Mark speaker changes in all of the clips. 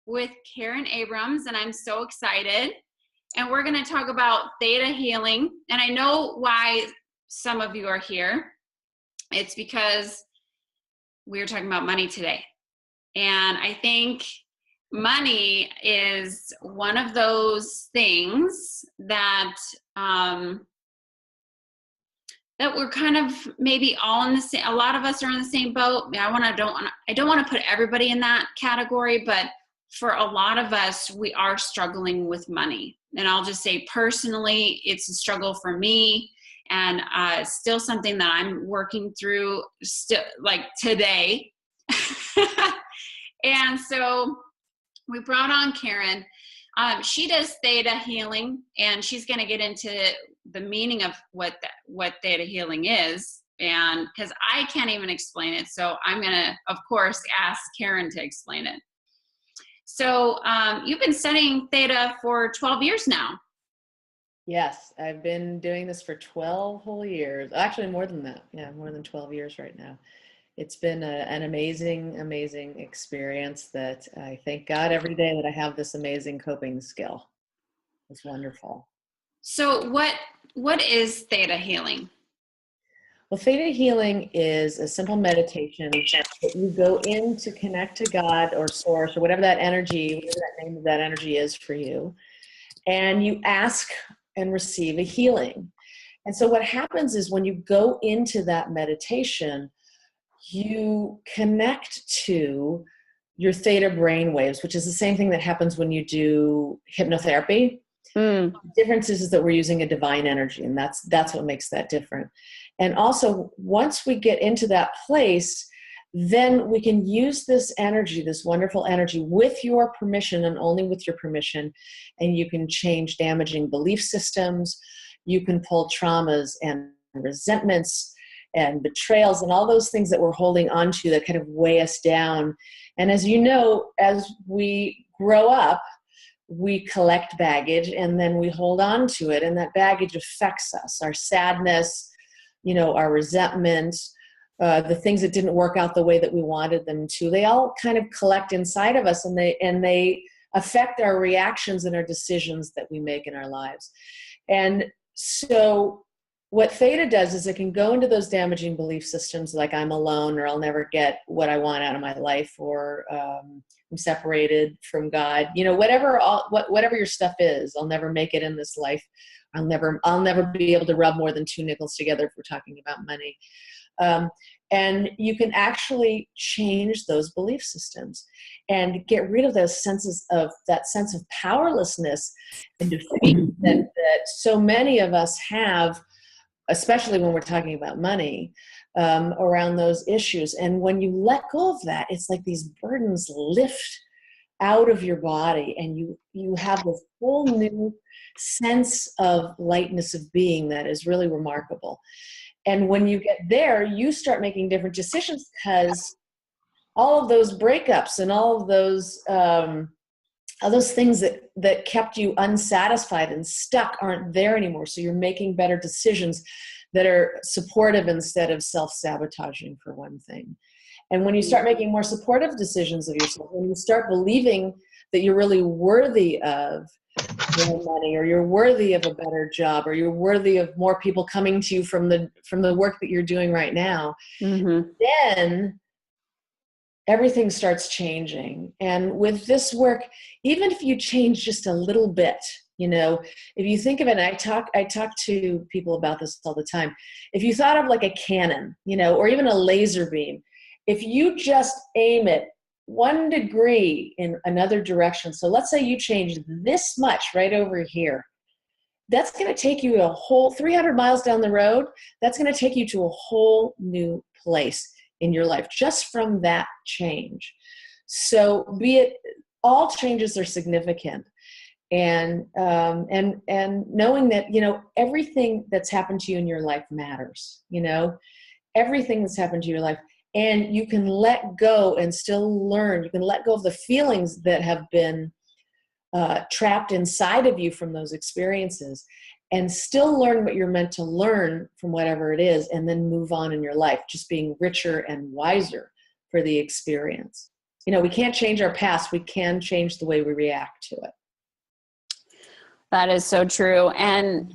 Speaker 1: with Karen Abrams, and I'm so excited. And we're going to talk about Theta Healing. And I know why some of you are here. It's because we're talking about money today. And I think money is one of those things that that we're kind of maybe all in the same, a lot of us are in the same boat. I don't want to put everybody in that category, but for a lot of us, we are struggling with money. And I'll just say personally, it's a struggle for me, and still something that I'm working through still, like today. And so we brought on Karen. She does Theta Healing, and she's going to get into the meaning of what Theta Healing is, and because I can't even explain it, so I'm going to, of course, ask Karen to explain it. So you've been studying Theta for 12 years now.
Speaker 2: Yes, I've been doing this for 12 whole years. Actually, more than that. Yeah, more than 12 years right now. It's been an amazing, amazing experience that I thank God every day that I have this amazing coping skill. It's wonderful.
Speaker 1: So what is Theta Healing?
Speaker 2: Well, Theta Healing is a simple meditation that you go in to connect to God or source or whatever that energy, whatever that name of that energy is for you. And you ask and receive a healing. And so what happens is when you go into that meditation, you connect to your theta brain waves, which is the same thing that happens when you do hypnotherapy. The difference is that we're using a divine energy, and that's what makes that different. And also, once we get into that place, then we can use this energy, this wonderful energy, with your permission and only with your permission, and you can change damaging belief systems. You can pull traumas and resentments and betrayals and all those things that we're holding on to that kind of weigh us down. And as you know, as we grow up, we collect baggage and then we hold on to it, and that baggage affects us, our sadness, our resentment, the things that didn't work out the way that we wanted them to. They all kind of collect inside of us, and they affect our reactions and our decisions that we make in our lives. And so what Theta does is it can go into those damaging belief systems like I'm alone, or I'll never get what I want out of my life, or I'm separated from God, whatever your stuff is. I'll never make it in this life. I'll never be able to rub more than 2 nickels together if we're talking about money. And you can actually change those belief systems and get rid of that sense of powerlessness and defeat that so many of us have, especially when we're talking about money, around those issues. And when you let go of that, it's like these burdens lift out of your body, and you have this whole new sense of lightness of being that is really remarkable. And when you get there, you start making different decisions, because all of those breakups and all of those things that kept you unsatisfied and stuck aren't there anymore. So you're making better decisions that are supportive instead of self-sabotaging, for one thing. And when you start making more supportive decisions of yourself, when you start believing that you're really worthy of more money, or you're worthy of a better job, or you're worthy of more people coming to you from the work that you're doing right now, then everything starts changing. And with this work, even if you change just a little bit, if you think of it, and I talk to people about this all the time. If you thought of like a cannon, or even a laser beam, if you just aim it 1 degree in another direction, so let's say you change this much right over here, that's going to take you a whole 300 miles down the road. That's going to take you to a whole new place in your life just from that change. So all changes are significant. And knowing that, everything that's happened to you in your life matters, everything that's happened to your life, and you can let go and still learn. You can let go of the feelings that have been trapped inside of you from those experiences, and still learn what you're meant to learn from whatever it is, and then move on in your life, just being richer and wiser for the experience. we can't change our past. We can change the way we react to it.
Speaker 1: That is so true. And,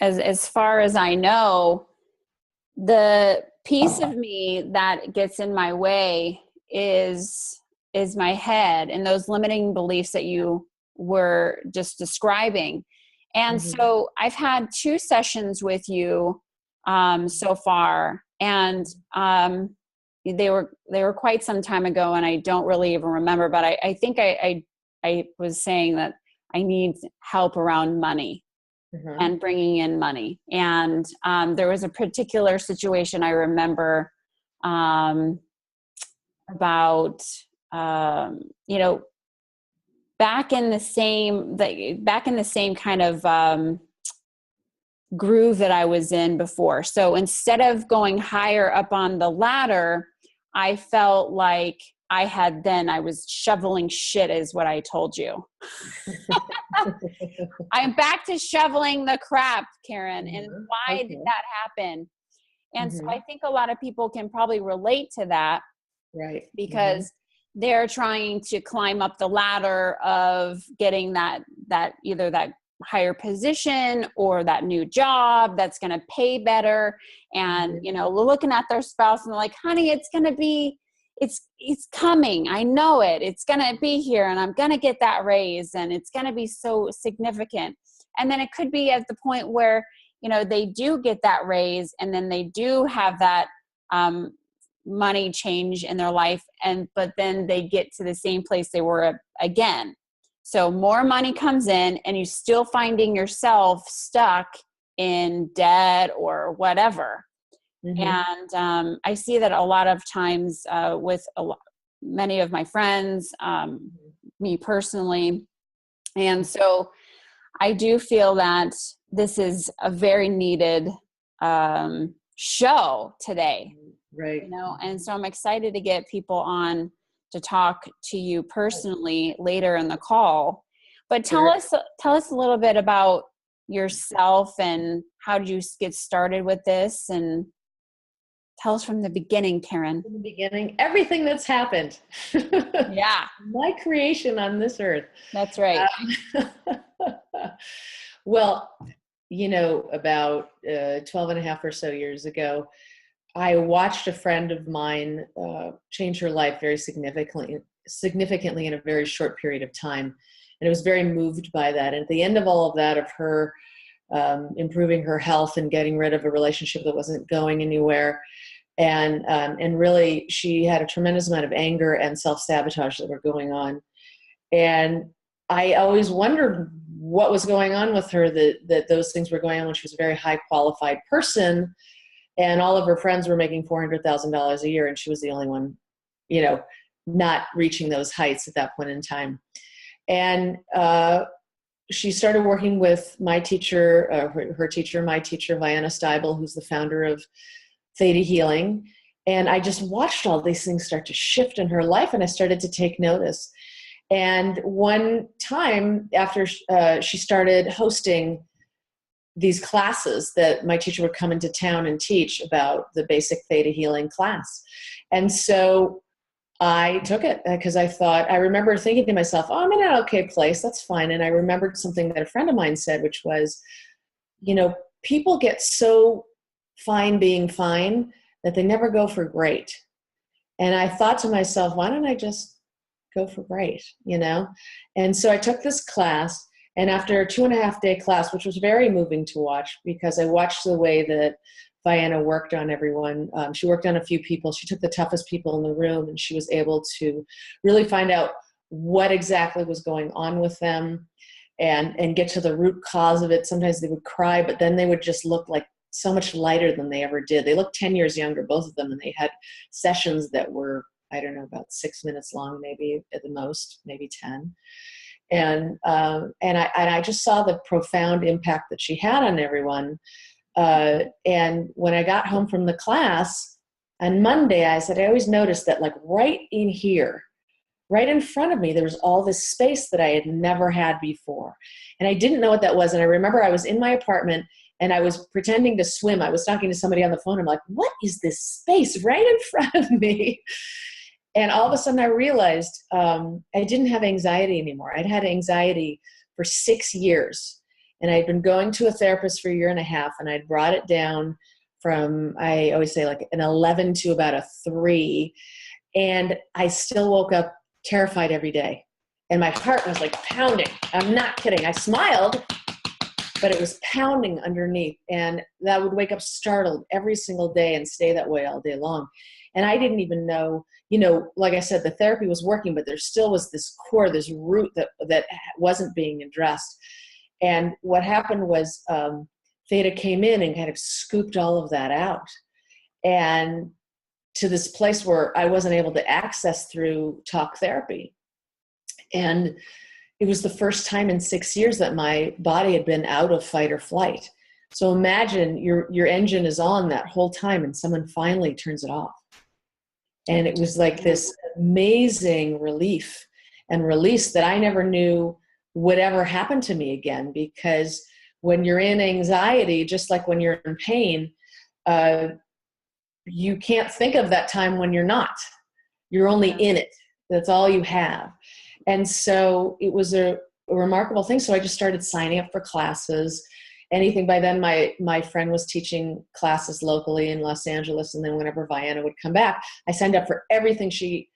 Speaker 1: as far as I know, the piece of me that gets in my way is my head and those limiting beliefs that you were just describing. And so I've had 2 sessions with you so far, and they were quite some time ago, and I don't really even remember, but I think I was saying that I need help around money and bringing in money. And there was a particular situation I remember about, back in the same kind of groove that I was in before. So instead of going higher up on the ladder, I felt like I was shoveling shit, is what I told you. I'm back to shoveling the crap, Karen. And why did that happen? And so I think a lot of people can probably relate to that.
Speaker 2: Right.
Speaker 1: Because they're trying to climb up the ladder of getting that either that higher position or that new job that's going to pay better. And, looking at their spouse and they're like, honey, it's going to be, it's coming. I know it. It's going to be here and I'm going to get that raise and it's going to be so significant. And then it could be at the point where, they do get that raise and then they do have that, money change in their life. But then they get to the same place they were again. So more money comes in and you're still finding yourself stuck in debt or whatever. And I see that a lot of times with many of my friends, me personally. And so I do feel that this is a very needed show today.
Speaker 2: Right.
Speaker 1: And so I'm excited to get people on to talk to you personally later in the call. But tell us a little bit about yourself and how did you get started with this, and tell us from the beginning, Karen.
Speaker 2: From the beginning, everything that's happened.
Speaker 1: Yeah.
Speaker 2: My creation on this earth.
Speaker 1: That's right.
Speaker 2: Well, about 12 and a half or so years ago, I watched a friend of mine change her life very significantly in a very short period of time. And I was very moved by that. And at the end of all of that, of her improving her health and getting rid of a relationship that wasn't going anywhere, and really she had a tremendous amount of anger and self-sabotage that were going on. And I always wondered what was going on with her, that those things were going on when she was a very high qualified person. And all of her friends were making $400,000 a year, and she was the only one, not reaching those heights at that point in time. And she started working with my teacher, her teacher, my teacher, Vienna Steibel, who's the founder of Theta Healing. And I just watched all these things start to shift in her life, and I started to take notice. And one time after she started hosting these classes that my teacher would come into town and teach about the basic Theta Healing class. And so I took it because I remember thinking to myself, I'm in an okay place, that's fine. And I remembered something that a friend of mine said, which was, people get so fine being fine that they never go for great. And I thought to myself, why don't I just go for great, And so I took this class. And after a 2.5-day class, which was very moving to watch because I watched the way that Vienna worked on everyone. She worked on a few people. She took the toughest people in the room and she was able to really find out what exactly was going on with them and get to the root cause of it. Sometimes they would cry, but then they would just look like so much lighter than they ever did. They looked 10 years younger, both of them, and they had sessions that were, about 6 minutes long, maybe at the most, maybe 10. And I just saw the profound impact that she had on everyone. And when I got home from the class on Monday, I said, I always noticed that right in here, right in front of me, there was all this space that I had never had before. And I didn't know what that was. And I remember I was in my apartment and I was pretending to swim. I was talking to somebody on the phone. I'm like, what is this space right in front of me? And all of a sudden I realized I didn't have anxiety anymore. I'd had anxiety for 6 years. And I'd been going to a therapist for a year and a half, and I'd brought it down from, I always say, like an 11 to about a 3. And I still woke up terrified every day. And my heart was like pounding. I'm not kidding. I smiled, but it was pounding underneath. And I would wake up startled every single day and stay that way all day long. And I didn't even know, like I said, the therapy was working, but there still was this core, this root that wasn't being addressed. And what happened was Theta came in and kind of scooped all of that out. And to this place where I wasn't able to access through talk therapy. And it was the first time in 6 years that my body had been out of fight or flight. So imagine your engine is on that whole time and someone finally turns it off. And it was like this amazing relief and release that I never knew would ever happen to me again, because when you're in anxiety, just like when you're in pain, you can't think of that time when you're not. You're only in it. That's all you have. And so it was a remarkable thing. So I just started signing up for classes, anything. By then my friend was teaching classes locally in Los Angeles. And then whenever Vienna would come back, I signed up for everything she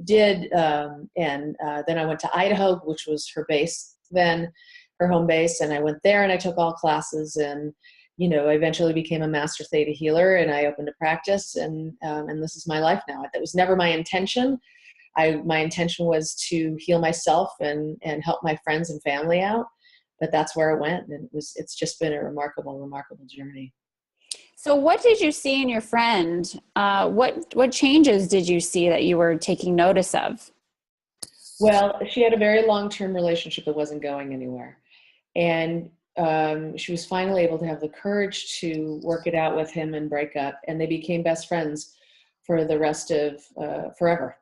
Speaker 2: did. And then I went to Idaho, which was her base then, her home base. And I went there and I took all classes, and I eventually became a master Theta healer, and I opened a practice, and this is my life now. That was never my intention. My intention was to heal myself and help my friends and family out, but that's where it went. And it's just been a remarkable, remarkable journey.
Speaker 1: So what did you see in your friend? What changes did you see that you were taking notice of?
Speaker 2: Well, she had a very long-term relationship that wasn't going anywhere. And she was finally able to have the courage to work it out with him and break up. And they became best friends for the rest of forever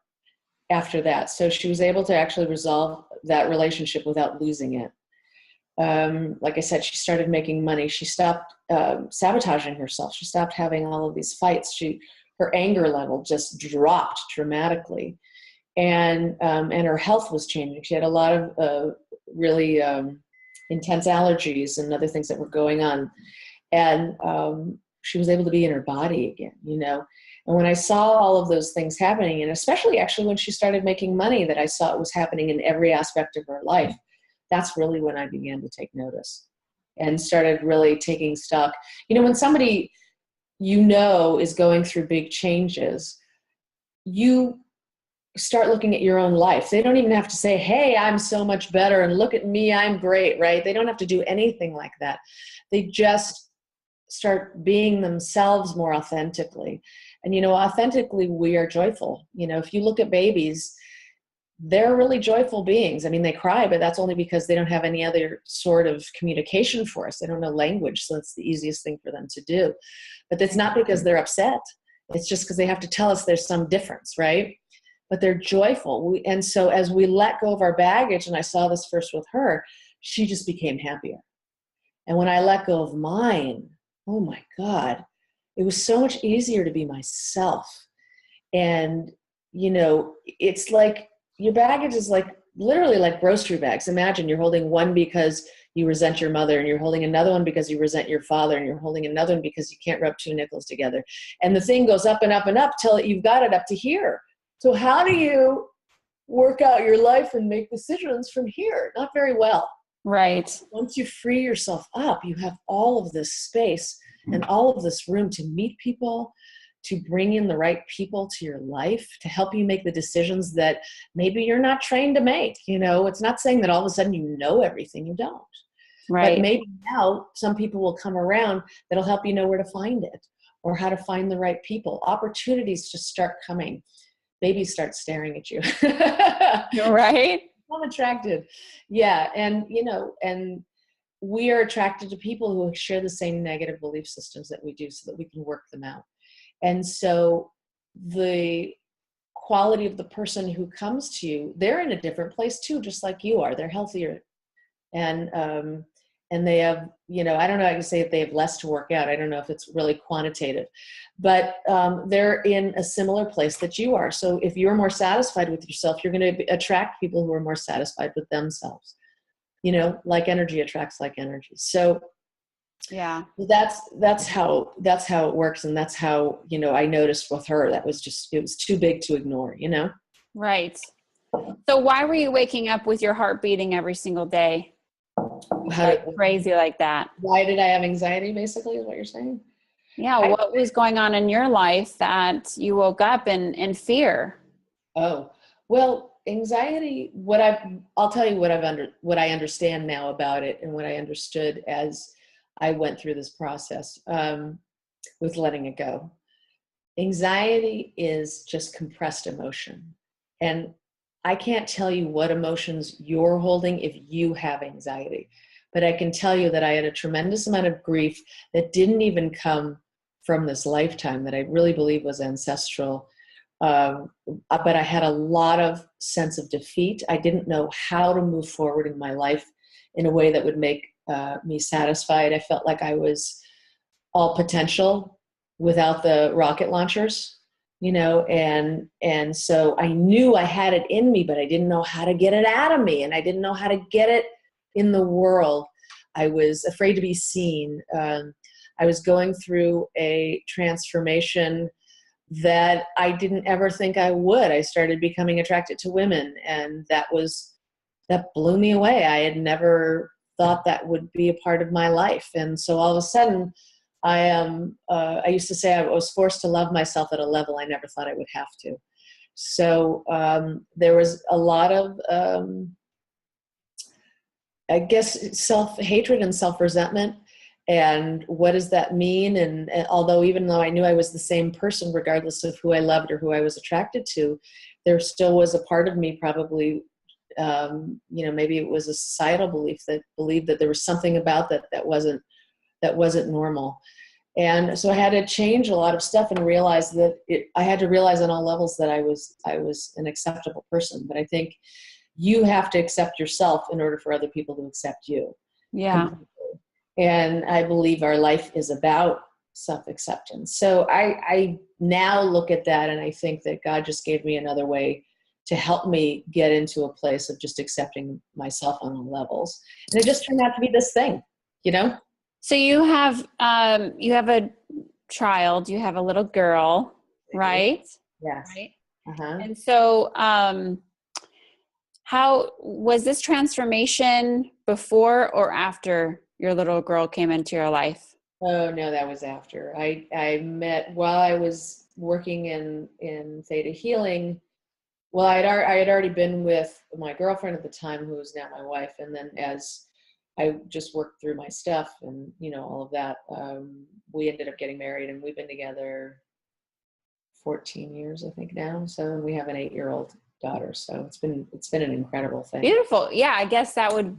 Speaker 2: after that. So she was able to actually resolve that relationship without losing it. Like I said, she started making money. She stopped sabotaging herself. She stopped having all of these fights. Her anger level just dropped dramatically. And her health was changing. She had a lot of really intense allergies and other things that were going on. And she was able to be in her body again, And when I saw all of those things happening, and especially actually when she started making money, that I saw it was happening in every aspect of her life, that's really when I began to take notice and started really taking stock. When somebody is going through big changes, you start looking at your own life. They don't even have to say, hey, I'm so much better and look at me, I'm great, right? They don't have to do anything like that. They just start being themselves more authentically. And, authentically, we are joyful. If you look at babies, they're really joyful beings. I mean, they cry, but that's only because they don't have any other sort of communication for us. They don't know language, so it's the easiest thing for them to do. But it's not because they're upset. It's just because they have to tell us there's some difference, right? But they're joyful. And so as we let go of our baggage, and I saw this first with her, she just became happier. And when I let go of mine, oh my God, it was so much easier to be myself. And, it's like your baggage is like literally like grocery bags. Imagine you're holding one because you resent your mother, and you're holding another one because you resent your father, and you're holding another one because you can't rub 2 nickels together. And the thing goes up and up and up till you've got it up to here. So how do you work out your life and make decisions from here? Not very well.
Speaker 1: Right.
Speaker 2: Once you free yourself up, you have all of this space and all of this room to meet people, to bring in the right people to your life, to help you make the decisions that maybe you're not trained to make. It's not saying that all of a sudden you know everything. You don't.
Speaker 1: Right.
Speaker 2: But maybe now some people will come around that'll help you know where to find it, or how to find the right people. Opportunities just start coming. Babies start staring at you.
Speaker 1: You're right.
Speaker 2: I'm attracted. Yeah. And, and we are attracted to people who share the same negative belief systems that we do, so that we can work them out. And so the quality of the person who comes to you, they're in a different place too, just like you are. They're healthier. And and they have, I don't know, I can say if they have less to work out. I don't know if it's really quantitative, but they're in a similar place that you are. So if you're more satisfied with yourself, you're going to attract people who are more satisfied with themselves. Like energy attracts like energy. So
Speaker 1: yeah,
Speaker 2: that's how it works. And that's how, I noticed with her, it was too big to ignore,
Speaker 1: Right. So why were you waking up with your heart beating every single day? Crazy like that?
Speaker 2: Why did I have anxiety, basically, is what you're saying?
Speaker 1: Yeah. What was going on in your life that you woke up in fear?
Speaker 2: Oh, well, anxiety, I'll tell you what I understand now about it, and what I understood as I went through this process, with letting it go. Anxiety is just compressed emotion. And I can't tell you what emotions you're holding if you have anxiety, but I can tell you that I had a tremendous amount of grief that didn't even come from this lifetime, that I really believe was ancestral. But I had a lot of sense of defeat. I didn't know how to move forward in my life in a way that would make me satisfied. I felt like I was all potential without the rocket launchers, and so I knew I had it in me, but I didn't know how to get it out of me, and I didn't know how to get it in the world. I was afraid to be seen. I was going through a transformation that I didn't ever think I would. I started becoming attracted to women, and that blew me away. I had never thought that would be a part of my life. And so all of a sudden, I used to say I was forced to love myself at a level I never thought I would have to. So there was a lot of, I guess, self-hatred and self-resentment. And what does that mean? And even though I knew I was the same person, regardless of who I loved or who I was attracted to, there still was a part of me, probably, maybe it was a societal belief that believed that there was something about that wasn't normal. And so I had to change a lot of stuff and realize that I had to realize on all levels that I was an acceptable person. But I think you have to accept yourself in order for other people to accept you.
Speaker 1: Yeah.
Speaker 2: And I believe our life is about self-acceptance. So I now look at that, and I think that God just gave me another way to help me get into a place of just accepting myself on all levels. And it just turned out to be this thing,
Speaker 1: So you have a child, you have a little girl, right?
Speaker 2: Yes.
Speaker 1: Right.
Speaker 2: Uh-huh.
Speaker 1: And so, how was this transformation before or after your little girl came into your life?
Speaker 2: Oh no, that was after. I met while I was working in Theta Healing. Well, I had already been with my girlfriend at the time, who is now my wife, and then as I just worked through my stuff and all of that, we ended up getting married, and we've been together 14 years, I think now. So we have an 8-year-old daughter. So it's been an incredible thing.
Speaker 1: Beautiful. Yeah, I guess that would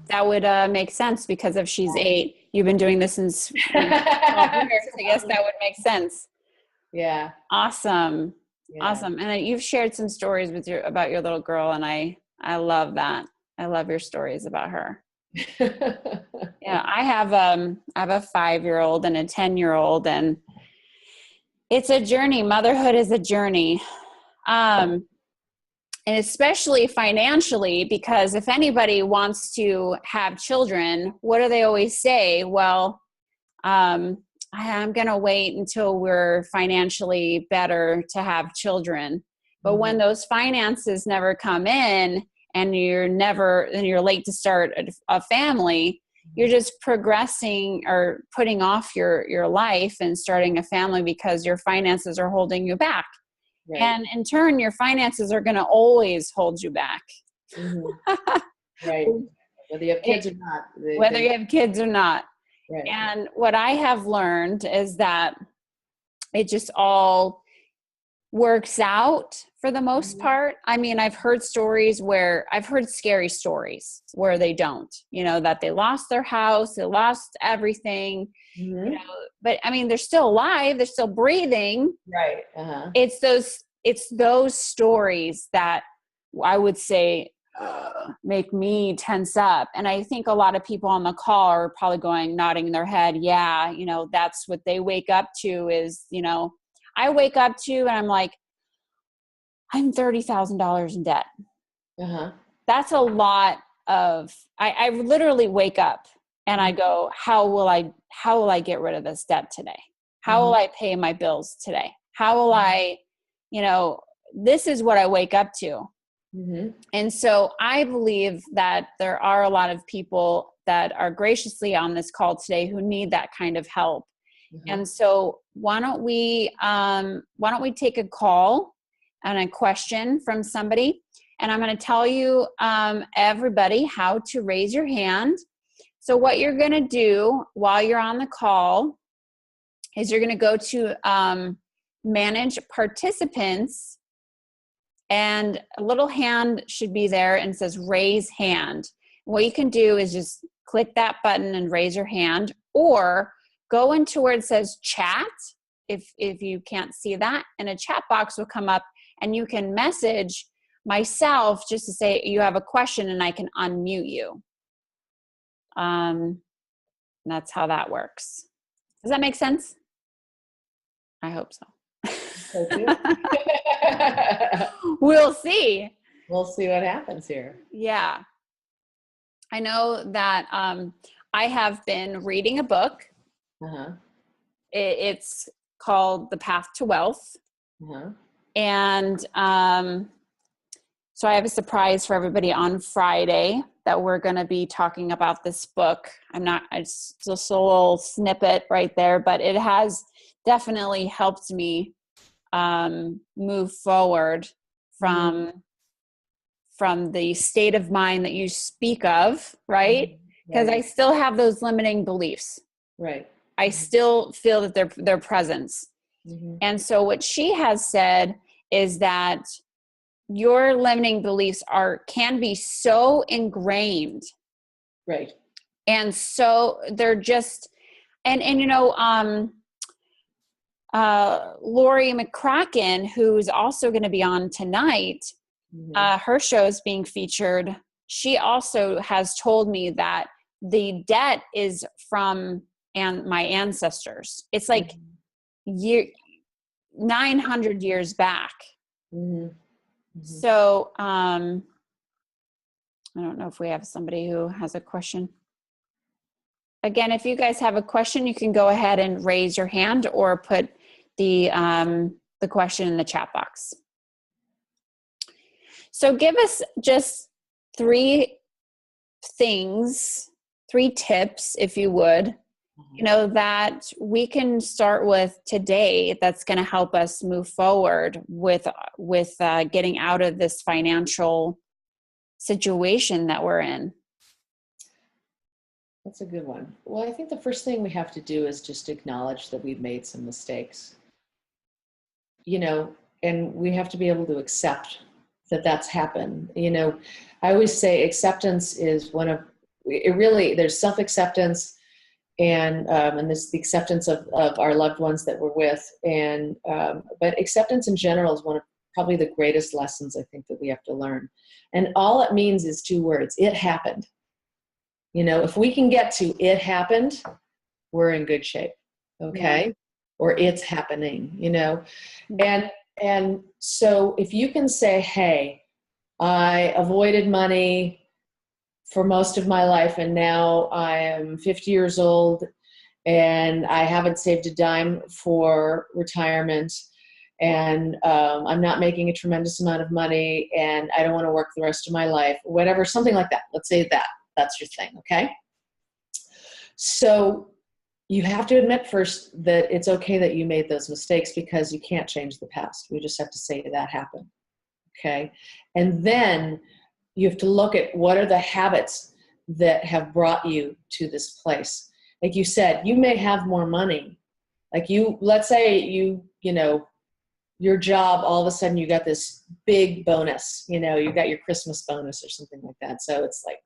Speaker 1: make sense, because if she's 8, you've been doing this since 12 years. I guess that would make sense.
Speaker 2: Yeah.
Speaker 1: Awesome.
Speaker 2: Yeah.
Speaker 1: Awesome. And you've shared some stories about your little girl, and I love that. I love your stories about her. Yeah, I have a 5-year-old and a 10-year-old, and it's a journey. Motherhood is a journey. And especially financially, because if anybody wants to have children, what do they always say? Well, I'm going to wait until we're financially better to have children. But when those finances never come in, and you're late to start a family, you're just progressing or putting off your life and starting a family because your finances are holding you back. Right. And in turn, your finances are going to always hold you back.
Speaker 2: Right. Whether you have kids or not.
Speaker 1: Whether you have kids or not.
Speaker 2: Right.
Speaker 1: And what I have learned is that it just all works out for the most part. I mean, I've heard scary stories where they don't, that they lost their house, they lost everything, but I mean, they're still alive, they're still breathing.
Speaker 2: Right. Uh-huh.
Speaker 1: It's those stories that I would say make me tense up. And I think a lot of people on the call are probably nodding their head. Yeah. That's what they wake up to is, I wake up to, and I'm like, I'm $30,000 in debt.
Speaker 2: Uh-huh.
Speaker 1: That's a lot of, I literally wake up and I go, how will I get rid of this debt today? How will I pay my bills today? How will I, this is what I wake up to. Mm-hmm. And so I believe that there are a lot of people that are graciously on this call today who need that kind of help. Mm-hmm. And so why don't we take a call and a question from somebody, and I'm going to tell you, everybody, how to raise your hand. So what you're going to do while you're on the call is you're going to go to manage participants, and a little hand should be there and says raise hand. What you can do is just click that button and raise your hand, or go into where it says chat if you can't see that, and a chat box will come up and you can message myself just to say you have a question and I can unmute you. That's how that works. Does that make sense? I hope so. We'll see.
Speaker 2: We'll see what happens here.
Speaker 1: Yeah. I know that I have been reading a book. Uh-huh. It's called The Path to Wealth. Uh-huh. And so I have a surprise for everybody on Friday that we're going to be talking about this book. It's just a little snippet right there, but it has definitely helped me move forward from the state of mind that you speak of, right? Because I still have those limiting beliefs.
Speaker 2: Right.
Speaker 1: I still feel that their presence. Mm-hmm. And so what she has said is that your limiting beliefs can be so ingrained.
Speaker 2: Right.
Speaker 1: And so they're just, and Lori McCracken, who's also going to be on tonight, her show is being featured. She also has told me that the debt is from my ancestors. It's like 900 years back. Mm-hmm. So I don't know if we have somebody who has a question. Again, if you guys have a question, you can go ahead and raise your hand or put the question in the chat box. So give us just 3 tips, if you would, that we can start with today that's going to help us move forward with getting out of this financial situation that we're in.
Speaker 2: That's a good one. Well, I think the first thing we have to do is just acknowledge that we've made some mistakes, and we have to be able to accept that that's happened. I always say acceptance is there's self-acceptance and this the acceptance of our loved ones that we're with. But acceptance in general is one of probably the greatest lessons I think that we have to learn. And all it means is 2 words. It happened. If we can get to it happened, we're in good shape. Okay. Yeah. Or it's happening, and so if you can say, hey, I avoided money for most of my life, and now I am 50 years old and I haven't saved a dime for retirement, and I'm not making a tremendous amount of money, and I don't want to work the rest of my life, whatever, something like that. Let's say that's your thing. Okay. So you have to admit first that it's okay that you made those mistakes, because you can't change the past. We just have to say that happened. Okay. And then you have to look at what are the habits that have brought you to this place. Like you said, you may have more money. Let's say your job, all of a sudden you got this big bonus, you got your Christmas bonus or something like that. So it's like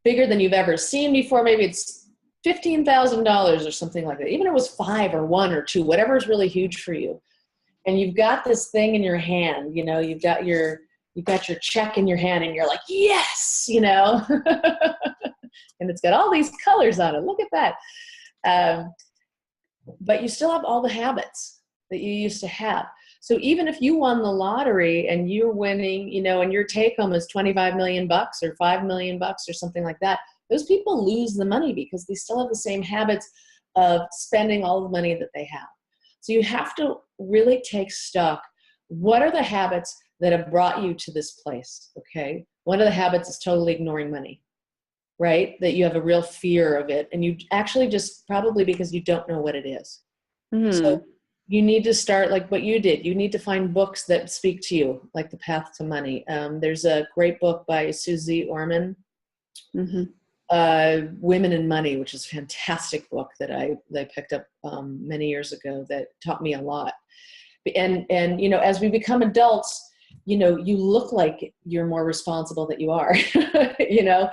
Speaker 2: bigger than you've ever seen before. Maybe it's $15,000 or something like that. Even if it was 5 or 1 or 2, whatever is really huge for you. And you've got this thing in your hand, you've got your you got your check in your hand and you're like, yes, you know, and it's got all these colors on it. Look at that. But you still have all the habits that you used to have. So even if you won the lottery and you're winning, you know, and your take home is 25 million bucks or 5 million bucks or something like that, those people lose the money because they still have the same habits of spending all the money that they have. So you have to really take stock. What are the habits that have brought you to this place? Okay. One of the habits is totally ignoring money, right? That you have a real fear of it. And you actually just probably because you don't know what it is. So you need to start like what you did. You need to find books that speak to you, like The Path to Money. There's a great book by Susie Orman, Women and Money, which is a fantastic book that I picked up many years ago that taught me a lot. And you know, as we become adults, you know, you look like you're more responsible than you are, you know,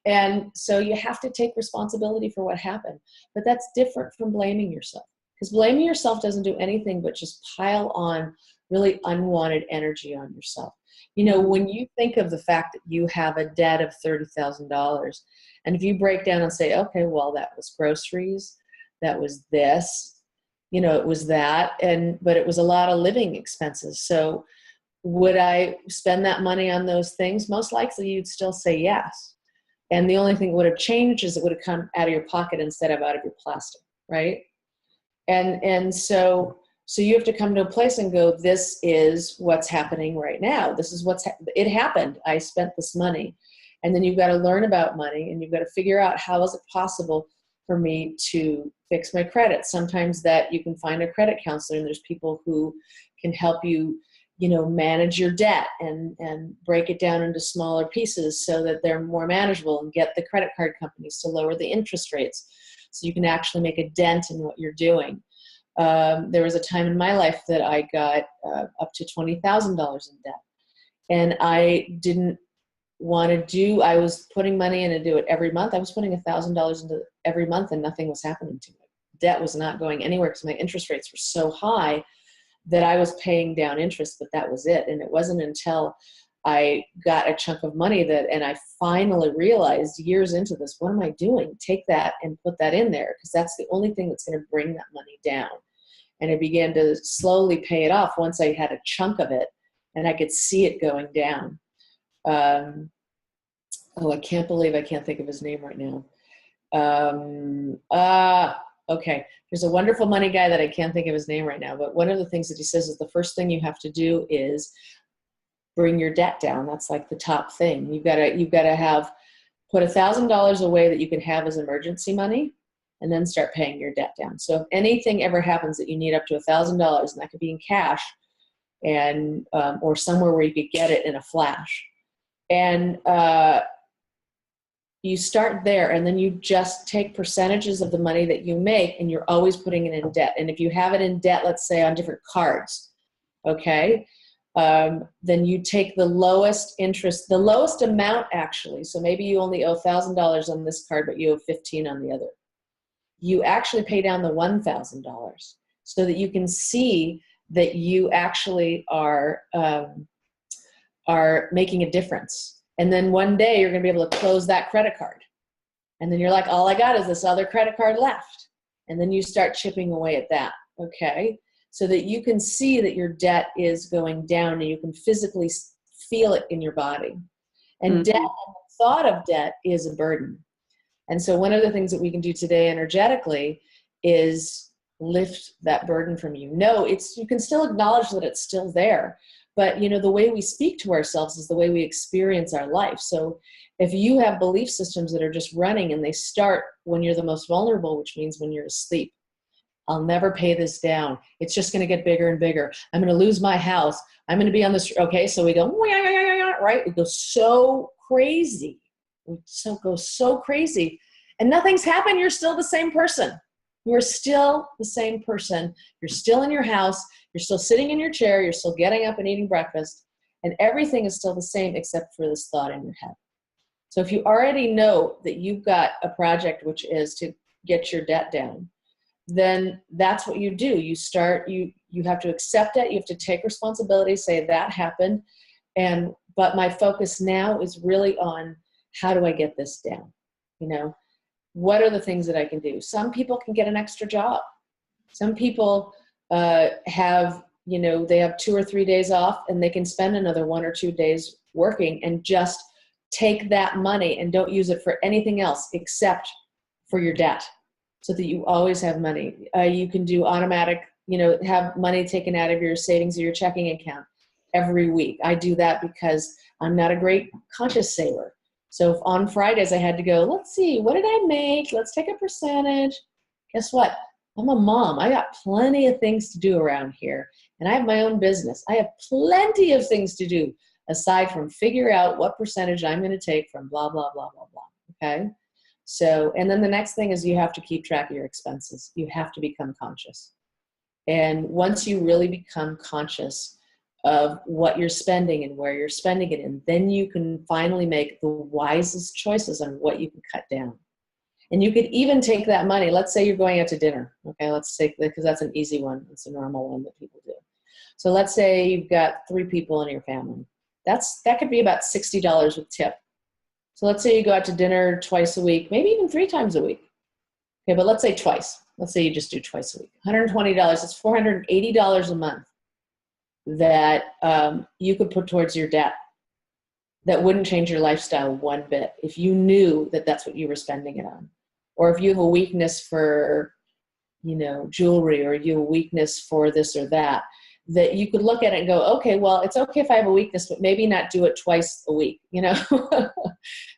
Speaker 2: and so you have to take responsibility for what happened. But that's different from blaming yourself, because blaming yourself doesn't do anything but just pile on really unwanted energy on yourself. You know, when you think of the fact that you have a debt of $30,000, and if you break down and say, okay, well, that was groceries, that was this, you know, it was that, but it was a lot of living expenses. So would I spend that money on those things? Most likely you'd still say yes. And the only thing that would have changed is it would have come out of your pocket instead of out of your plastic, right? And so you have to come to a place and go, this is what's happening right now. This is it happened. I spent this money. And then you've got to learn about money, and you've got to figure out, how is it possible for me to fix my credit? Sometimes that you can find a credit counselor, and there's people who can help you, you know, manage your debt and break it down into smaller pieces so that they're more manageable, and get the credit card companies to lower the interest rates so you can actually make a dent in what you're doing. There was a time in my life that I got up to $20,000 in debt, and I didn't want to do, I was putting money in to do it every month. I was putting $1,000 into every month and nothing was happening to me. Debt was not going anywhere because my interest rates were so high that I was paying down interest, but that was it. And it wasn't until I got a chunk of money and I finally realized years into this, what am I doing? Take that and put that in there, because that's the only thing that's going to bring that money down. And I began to slowly pay it off once I had a chunk of it and I could see it going down. I can't believe I can't think of his name right now. Okay. There's a wonderful money guy that I can't think of his name right now, but one of the things that he says is the first thing you have to do is bring your debt down. That's like the top thing. You've got to put $1,000 away that you can have as emergency money, and then start paying your debt down. So if anything ever happens that you need up to $1,000, and that could be in cash, and or somewhere where you could get it in a flash, and you start there, and then you just take percentages of the money that you make, and you're always putting it in debt. And if you have it in debt, let's say on different cards, okay, then you take the lowest interest, the lowest amount actually. So maybe you only owe $1,000 on this card, but you owe $15 on the other. You actually pay down the $1,000 so that you can see that you actually are making a difference. And then one day you're going to be able to close that credit card. And then you're like, all I got is this other credit card left. And then you start chipping away at that, okay? So that you can see that your debt is going down, and you can physically feel it in your body. And debt, and the thought of debt is a burden. And so one of the things that we can do today energetically is lift that burden from you. No, you can still acknowledge that it's still there. But, you know, the way we speak to ourselves is the way we experience our life. So if you have belief systems that are just running, and they start when you're the most vulnerable, which means when you're asleep, I'll never pay this down. It's just going to get bigger and bigger. I'm going to lose my house. I'm going to be on this. Okay. So we go, right? It goes so crazy. It goes so crazy, and nothing's happened. You're still the same person. You're still the same person. You're still in your house. You're still sitting in your chair. You're still getting up and eating breakfast, and everything is still the same except for this thought in your head. So if you already know that you've got a project, which is to get your debt down, then that's what you do. You have to accept it. You have to take responsibility, say that happened. But my focus now is really on, how do I get this down? You know, what are the things that I can do? Some people can get an extra job. Some people have, you know, they have 2 or 3 days off and they can spend another 1 or 2 days working and just take that money and don't use it for anything else except for your debt, so that you always have money. You can do automatic, you know, have money taken out of your savings or your checking account every week. I do that because I'm not a great conscious saver. So if on Fridays I had to go, let's see, what did I make? Let's take a percentage. Guess what? I'm a mom. I got plenty of things to do around here. And I have my own business. I have plenty of things to do aside from figure out what percentage I'm going to take from blah, blah, blah, blah, blah. Okay? So, and then the next thing is you have to keep track of your expenses. You have to become conscious. And once you really become conscious of what you're spending and where you're spending it in, then you can finally make the wisest choices on what you can cut down. And you could even take that money. Let's say you're going out to dinner. Okay, let's take that because that's an easy one. It's a normal one that people do. So let's say you've got 3 people in your family. That could be about $60 with tip. So let's say you go out to dinner twice a week, maybe even 3 times a week. Okay, but let's say twice. Let's say you just do twice a week. $120, that's $480 a month that you could put towards your debt. That wouldn't change your lifestyle one bit if you knew that that's what you were spending it on. Or if you have a weakness for, you know, jewelry, or you have a weakness for this or that you could look at it and go, okay, well, it's okay if I have a weakness, but maybe not do it twice a week, you know?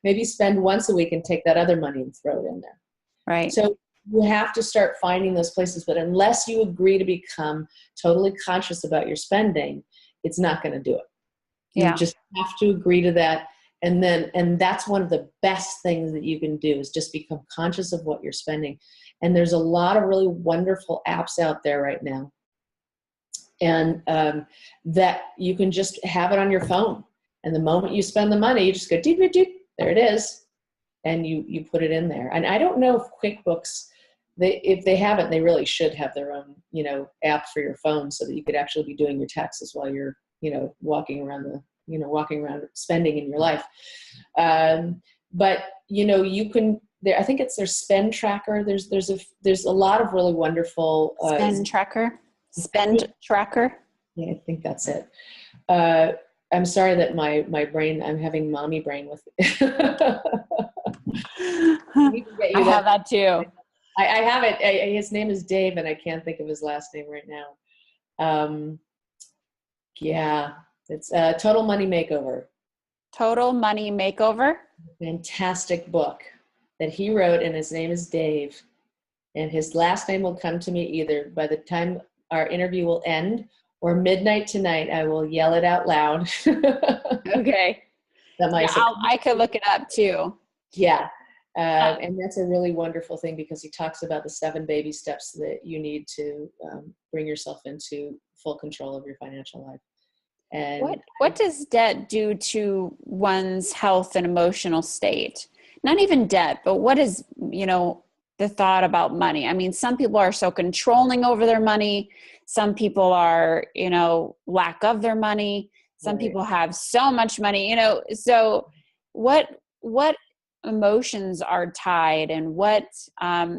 Speaker 2: Maybe spend once a week and take that other money and throw it in there.
Speaker 1: Right.
Speaker 2: So you have to start finding those places, but unless you agree to become totally conscious about your spending, it's not going to do it.
Speaker 1: Yeah.
Speaker 2: You just have to agree to that. And that's one of the best things that you can do, is just become conscious of what you're spending. And there's a lot of really wonderful apps out there right now. And that you can just have it on your phone. And the moment you spend the money, you just go, doop, doop, doop, there it is. And you put it in there. And I don't know if QuickBooks, if they haven't, they really should have their own, you know, app for your phone so that you could actually be doing your taxes while you're, you know, walking around spending in your life. But, you know, you can, I think it's their spend tracker. There's a lot of really wonderful
Speaker 1: spend tracker.
Speaker 2: Yeah, I think that's it. I'm sorry that my brain, I'm having mommy brain with it.
Speaker 1: I have that too.
Speaker 2: I have it. His name is Dave, and I can't think of his last name right now. Yeah, it's Total Money Makeover.
Speaker 1: Total Money Makeover.
Speaker 2: Fantastic book that he wrote, and his name is Dave. And his last name will come to me either by the time our interview will end or midnight tonight. I will yell it out loud.
Speaker 1: Okay. I could look it up too.
Speaker 2: Yeah. And that's a really wonderful thing because he talks about the 7 baby steps that you need to bring yourself into full control of your financial life. And
Speaker 1: what does debt do to one's health and emotional state? Not even debt, but what is, you know, the thought about money? I mean, some people are so controlling over their money. Some people are, you know, lack of their money. Some people have so much money, you know, so what emotions are tied and what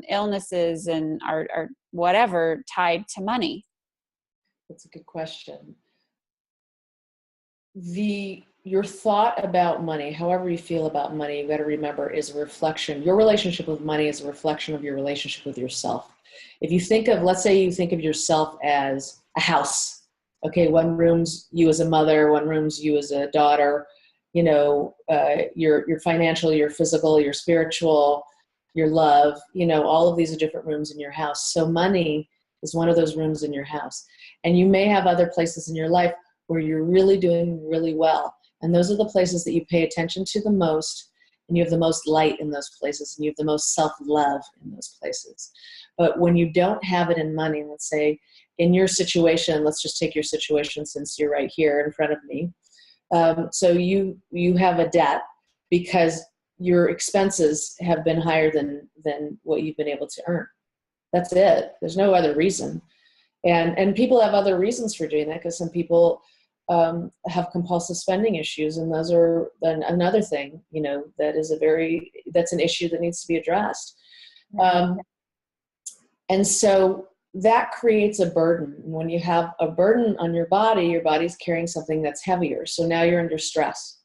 Speaker 1: illnesses and are whatever tied to money?
Speaker 2: That's a good question. Your thought about money, however you feel about money, you've got to remember, is a reflection. Your relationship with money is a reflection of your relationship with yourself. If you think of, let's say you think of yourself as a house. Okay, one room's you as a mother, one room's you as a daughter, you know, your financial, your physical, your spiritual, your love, you know, all of these are different rooms in your house. So money is one of those rooms in your house. And you may have other places in your life where you're really doing really well. And those are the places that you pay attention to the most, and you have the most light in those places, and you have the most self-love in those places. But when you don't have it in money, let's say in your situation, let's just take your situation since you're right here in front of me. So you have a debt because your expenses have been higher than what you've been able to earn. That's it. There's no other reason. And people have other reasons for doing that, because some people have compulsive spending issues. And those are another thing, that's an issue that needs to be addressed. And so that creates a burden. And when you have a burden on your body's carrying something that's heavier. So now you're under stress.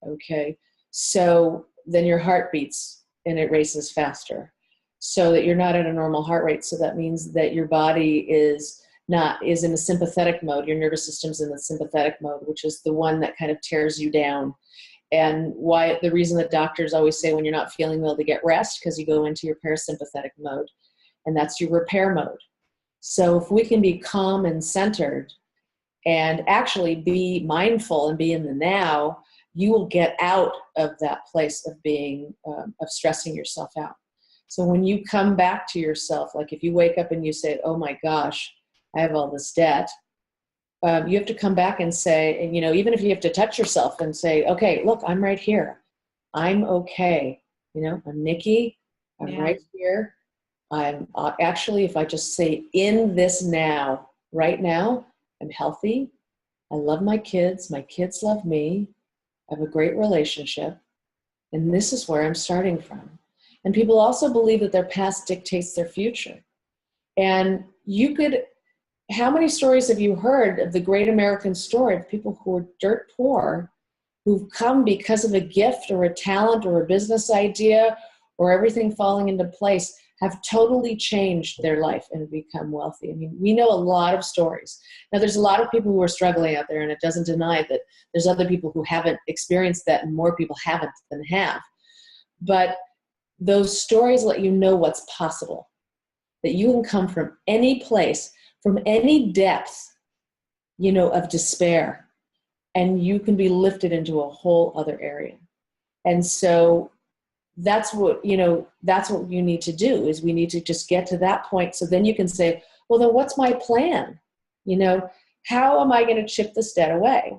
Speaker 2: Okay. So then your heart beats and it races faster, so that you're not at a normal heart rate. So that means that your body is in a sympathetic mode. Your nervous system's in the sympathetic mode, which is the one that kind of tears you down. And the reason that doctors always say when you're not feeling well to get rest, because you go into your parasympathetic mode, and that's your repair mode. So if we can be calm and centered and actually be mindful and be in the now, you will get out of that place of being, of stressing yourself out. So when you come back to yourself, like if you wake up and you say, oh my gosh, I have all this debt, you have to come back and say, and even if you have to touch yourself and say, okay, look, I'm right here. I'm okay. I'm Nikki. I'm right here. I'm actually, if I just say in this now, right now, I'm healthy. I love my kids. My kids love me. I have a great relationship. And this is where I'm starting from. And people also believe that their past dictates their future. And how many stories have you heard of the great American story of people who are dirt poor, who've come because of a gift or a talent or a business idea or everything falling into place, have totally changed their life and become wealthy? I mean, we know a lot of stories. Now, there's a lot of people who are struggling out there, and it doesn't deny that there's other people who haven't experienced that, and more people haven't than have. But those stories let you know what's possible, that you can come from any place, from any depth, of despair, and you can be lifted into a whole other area. And so that's what you need to do, is we need to just get to that point. So then you can say, well, then what's my plan? How am I going to chip this debt away?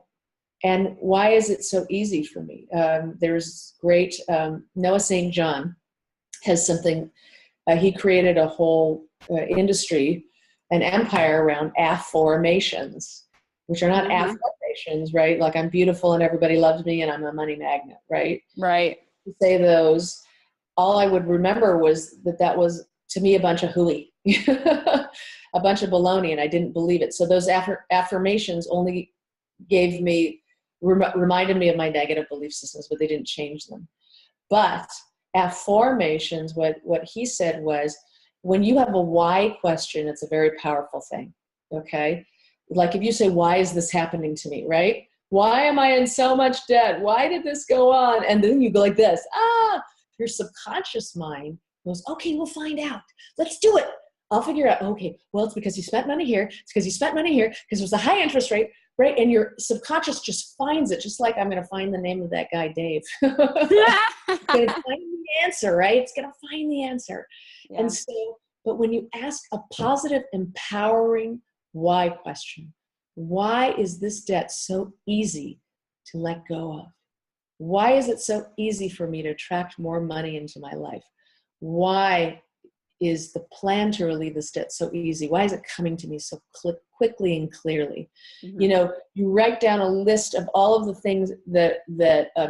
Speaker 2: And why is it so easy for me? There's great, Noah St. John has something, he created a whole industry, an empire around affirmations, which are not affirmations, right? Like I'm beautiful and everybody loves me and I'm a money magnet, right?
Speaker 3: Right.
Speaker 2: To say those, all I would remember was that was, to me, a bunch of hooey, a bunch of baloney, and I didn't believe it. So those affirmations only reminded me of my negative belief systems, but they didn't change them. But affirmations, what he said was, when you have a why question, it's a very powerful thing, okay? Like if you say, why is this happening to me, right? Why am I in so much debt? Why did this go on? And then you go like this, your subconscious mind goes, okay, we'll find out. Let's do it. I'll figure out, okay, well, it's because you spent money here. It's because you spent money here because it was a high interest rate, right? And your subconscious just finds it, just like I'm going to find the name of that guy, Dave. It's going to find the answer, right? It's going to find the answer. Yeah. And so, but when you ask a positive, empowering why question, why is this debt so easy to let go of? Why is it so easy for me to attract more money into my life? Why is the plan to relieve this debt so easy? Why is it coming to me so quickly and clearly? Mm-hmm. You write down a list of all of the things that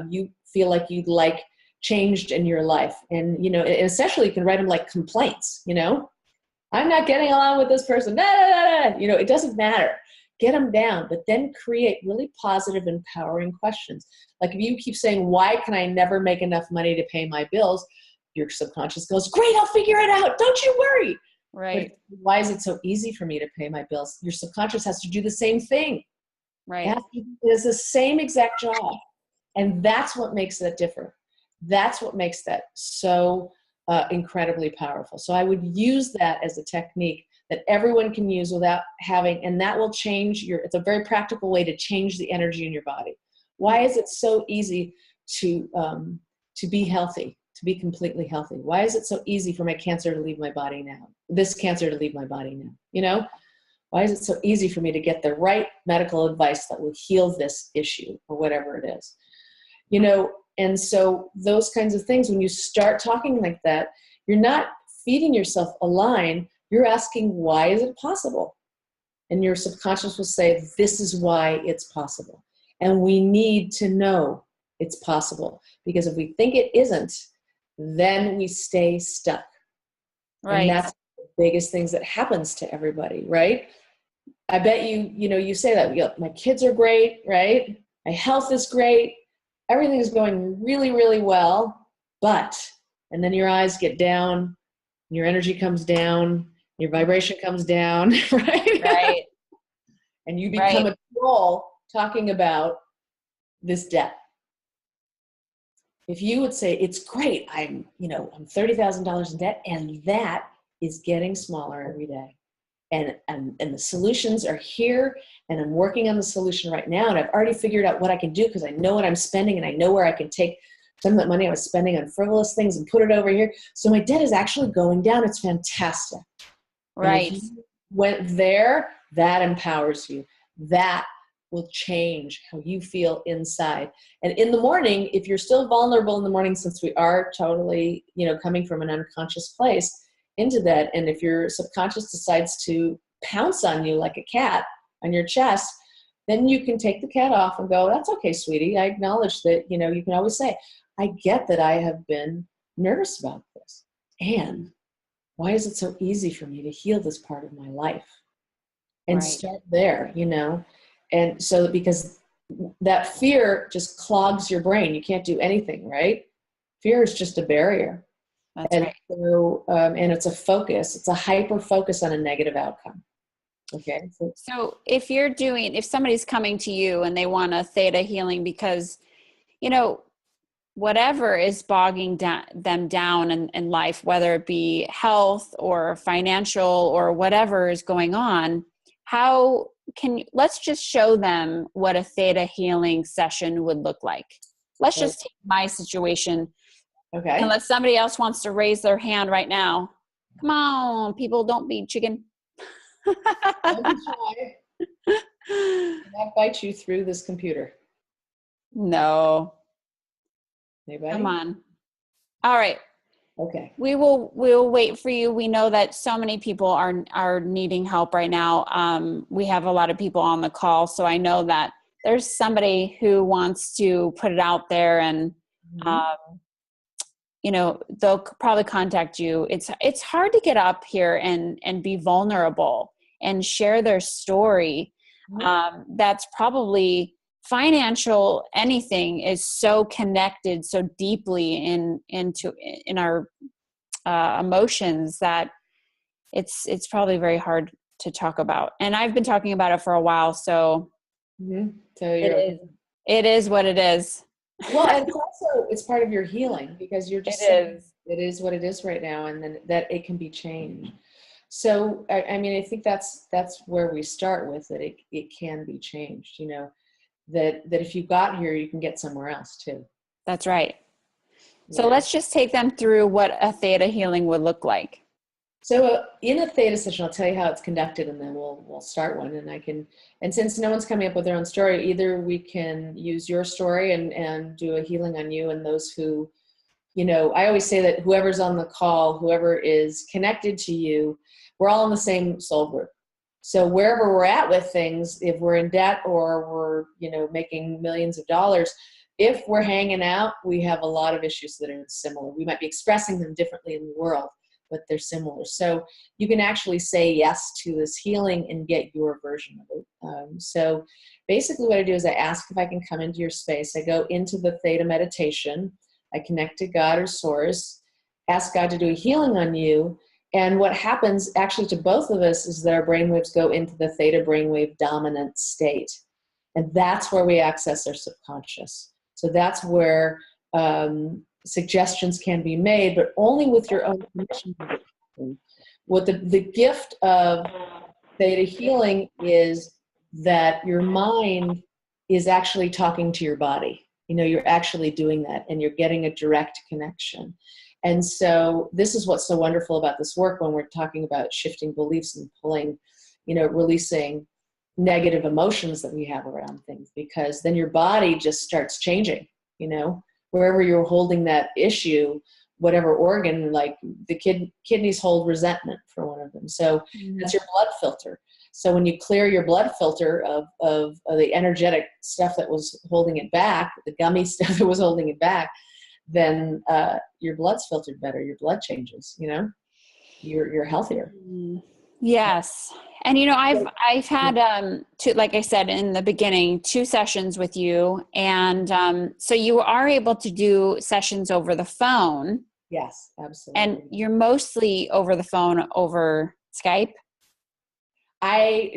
Speaker 2: you feel like you'd like changed in your life. And, essentially you can write them like complaints, I'm not getting along with this person. Nah, nah, nah, nah. It doesn't matter. Get them down, but then create really positive, empowering questions. Like if you keep saying, why can I never make enough money to pay my bills? Your subconscious goes, great, I'll figure it out. Don't you worry.
Speaker 3: Right.
Speaker 2: But why is it so easy for me to pay my bills? Your subconscious has to do the same thing.
Speaker 3: Right.
Speaker 2: It does the same exact job. And that's what makes that different. That's what makes that so incredibly powerful. So I would use that as a technique that everyone can use without having, and that will change it's a very practical way to change the energy in your body. Why is it so easy to be healthy, to be completely healthy? Why is it so easy for my cancer to leave my body now? This cancer to leave my body now, Why is it so easy for me to get the right medical advice that will heal this issue or whatever it is? And so those kinds of things, when you start talking like that, you're not feeding yourself a line. You're asking, why is it possible? And your subconscious will say, this is why it's possible. And we need to know it's possible. Because if we think it isn't, then we stay stuck.
Speaker 1: Right.
Speaker 2: And that's the biggest things that happens to everybody, right? I bet you say that, my kids are great, right? My health is great. Everything is going really, really well. And then your eyes get down, your energy comes down, your vibration comes down, right?
Speaker 1: Right.
Speaker 2: And you become a troll talking about this debt. If you would say, it's great, I'm $30,000 in debt, and that is getting smaller every day. And the solutions are here, and I'm working on the solution right now, and I've already figured out what I can do because I know what I'm spending, and I know where I can take some of that money I was spending on frivolous things and put it over here. So my debt is actually going down. It's fantastic.
Speaker 1: Right.
Speaker 2: And if you went there, that empowers you. That will change how you feel inside. And in the morning, if you're still vulnerable in the morning, since we are totally, coming from an unconscious place into that, and if your subconscious decides to pounce on you like a cat on your chest, then you can take the cat off and go, that's okay, sweetie. I acknowledge that, you can always say, I get that I have been nervous about this. And why is it so easy for me to heal this part of my life? And start there, And so because that fear just clogs your brain. You can't do anything, right? Fear is just a barrier.
Speaker 1: That's right.
Speaker 2: So, and it's a focus. It's a hyper focus on a negative outcome. Okay.
Speaker 1: So if somebody's coming to you and they want a theta healing because, whatever is bogging them down in life, whether it be health or financial or whatever is going on, let's just show them what a theta healing session would look like. Let's just take my situation.
Speaker 2: Okay.
Speaker 1: Unless somebody else wants to raise their hand right now. Come on, people, don't be chicken.
Speaker 2: Don't be shy. Can I bite you through this computer?
Speaker 1: No.
Speaker 2: Anybody?
Speaker 1: Come on. All right.
Speaker 2: Okay.
Speaker 1: We'll wait for you. We know that so many people are needing help right now. We have a lot of people on the call, so I know that there's somebody who wants to put it out there, and they'll probably contact you. It's hard to get up here and be vulnerable and share their story. That's probably financial. Anything is so connected so deeply in our emotions that it's probably very hard to talk about. And I've been talking about it for a while, so it is what it is.
Speaker 2: Well, and it's part of your healing, because you're just saying it is what it is right now, and then that it can be changed. So I think that's where we start with it. It can be changed, that if you got here, you can get somewhere else too.
Speaker 1: That's right. So let's just take them through what a theta healing would look like.
Speaker 2: So in a theta session, I'll tell you how it's conducted, and then we'll start one. And since no one's coming up with their own story, either we can use your story and do a healing on you, and those who, I always say that whoever's on the call, whoever is connected to you, we're all in the same soul group. So wherever we're at with things, if we're in debt or we're, making millions of dollars, if we're hanging out, we have a lot of issues that are similar. We might be expressing them differently in the world, but they're similar. So you can actually say yes to this healing and get your version of it. So basically what I do is I ask if I can come into your space. I go into the theta meditation. I connect to God or source, ask God to do a healing on you. And what happens actually to both of us is that our brainwaves go into the theta brainwave dominant state. And that's where we access our subconscious. So that's where suggestions can be made, but only with your own permission. What the gift of theta healing is that your mind is actually talking to your body. You're actually doing that, and you're getting a direct connection. And so this is what's so wonderful about this work when we're talking about shifting beliefs and pulling, releasing negative emotions that we have around things, because then your body just starts changing, wherever you're holding that issue, whatever organ, like the kidneys hold resentment, for one of them. So
Speaker 1: Mm-hmm.
Speaker 2: that's your blood filter. So when you clear your blood filter of the energetic stuff that was holding it back, the gummy stuff that was holding it back, then your blood's filtered better. Your blood changes, you're healthier.
Speaker 1: Yes. And, I've had, two, like I said, in the beginning, 2 sessions with you. And so you are able to do sessions over the phone.
Speaker 2: Yes, absolutely.
Speaker 1: And you're mostly over the phone over Skype?
Speaker 2: I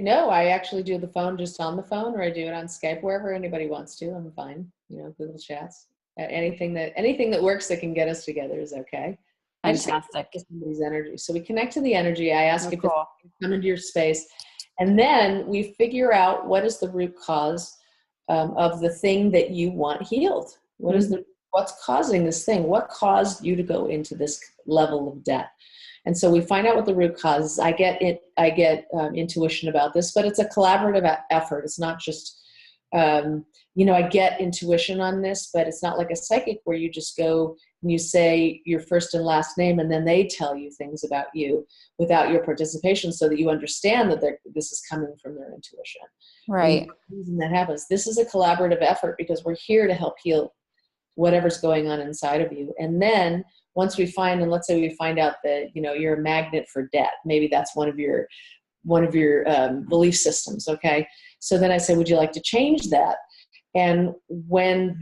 Speaker 2: actually do the phone just on the phone, or I do it on Skype, wherever anybody wants to. I'm fine. Google Chats. Anything that works that can get us together is okay.
Speaker 1: Fantastic.
Speaker 2: Somebody's energy. So we connect to the energy. I ask if
Speaker 1: cool.
Speaker 2: it's come into your space, and then we figure out what is the root cause of the thing that you want healed. What's causing this thing? What caused you to go into this level of debt? And so we find out what the root cause is. I get intuition about this, but it's a collaborative effort. It's not just, I get intuition on this, but it's not like a psychic where you just go and you say your first and last name, and then they tell you things about you without your participation, so that you understand that this is coming from their intuition.
Speaker 1: Right.
Speaker 2: And the reason that happens. This is a collaborative effort because we're here to help heal whatever's going on inside of you. And then once we find, and let's say we find out that, you're a magnet for debt, maybe that's one of your belief systems. Okay. So then I say, would you like to change that? And when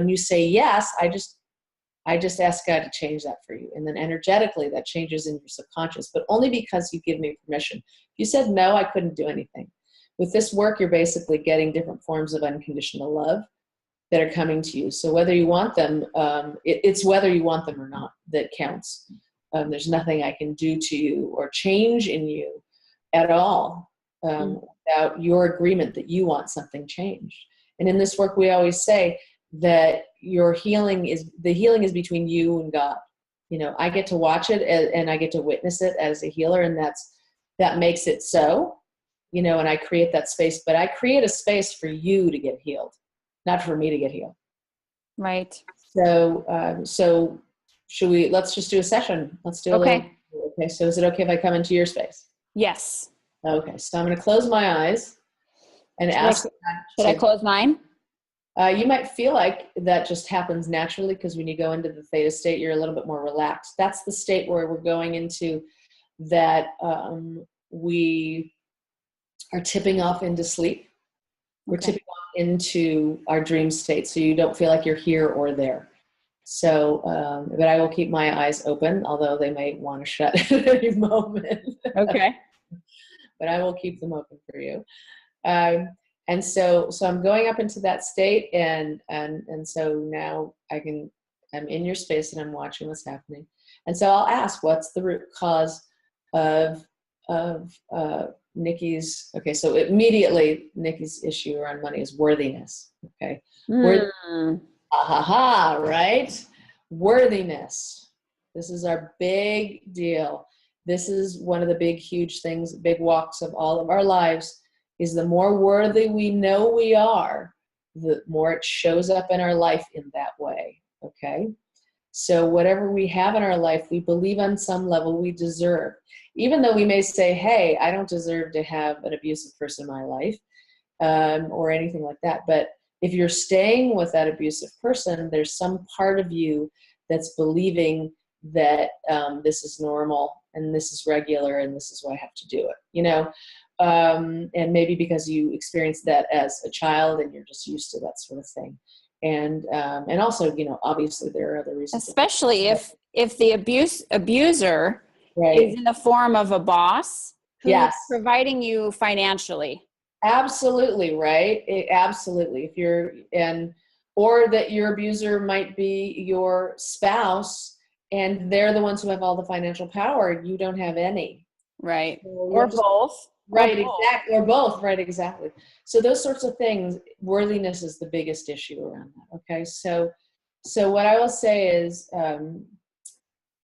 Speaker 2: you say yes, I just ask God to change that for you. And then energetically that changes in your subconscious, but only because you give me permission. If you said no, I couldn't do anything. With this work, you're basically getting different forms of unconditional love that are coming to you. So whether you want them, it's whether you want them or not that counts. There's nothing I can do to you or change in you at all without your agreement that you want something changed. And in this work, we always say that the healing is between you and God. I get to watch it and I get to witness it as a healer, and that makes it so, and I create that space, but I create a space for you to get healed, not for me to get healed.
Speaker 1: Right.
Speaker 2: So let's just do a session. Let's do
Speaker 1: okay.
Speaker 2: Okay. So is it okay if I come into your space?
Speaker 1: Yes.
Speaker 2: Okay. So I'm going to close my eyes and ask.
Speaker 1: Should I close mine?
Speaker 2: You might feel like that just happens naturally, because when you go into the theta state, you're a little bit more relaxed. That's the state where we're going into that we are tipping off into sleep. We're tipping off into our dream state, so you don't feel like you're here or there. So, but I will keep my eyes open, although they might want to shut at any moment.
Speaker 1: Okay.
Speaker 2: But I will keep them open for you. And so I'm going up into that state, and so now I'm in your space and I'm watching what's happening. And so I'll ask, what's the root cause of Nikki's, so immediately Nikki's issue around money is worthiness. Okay. Right? Worthiness. This is our big deal. This is one of the big, huge things, big walks of all of our lives, is the more worthy we know we are, the more it shows up in our life in that way. Okay. So whatever we have in our life, we believe on some level we deserve. Even though we may say, hey, I don't deserve to have an abusive person in my life, or anything like that. But if you're staying with that abusive person, there's some part of you that's believing that this is normal and this is regular and this is why I have to do it, and maybe because you experienced that as a child and you're just used to that sort of thing. And also, obviously there are other reasons.
Speaker 1: Especially if the abuser is in the form of a boss who's providing you financially.
Speaker 2: Absolutely, right? Absolutely. Or that your abuser might be your spouse and they're the ones who have all the financial power. You don't have any.
Speaker 1: Right. Or both.
Speaker 2: Right, exactly. Or both, right, exactly. So those sorts of things, worthiness is the biggest issue around that. Okay, so what I will say is,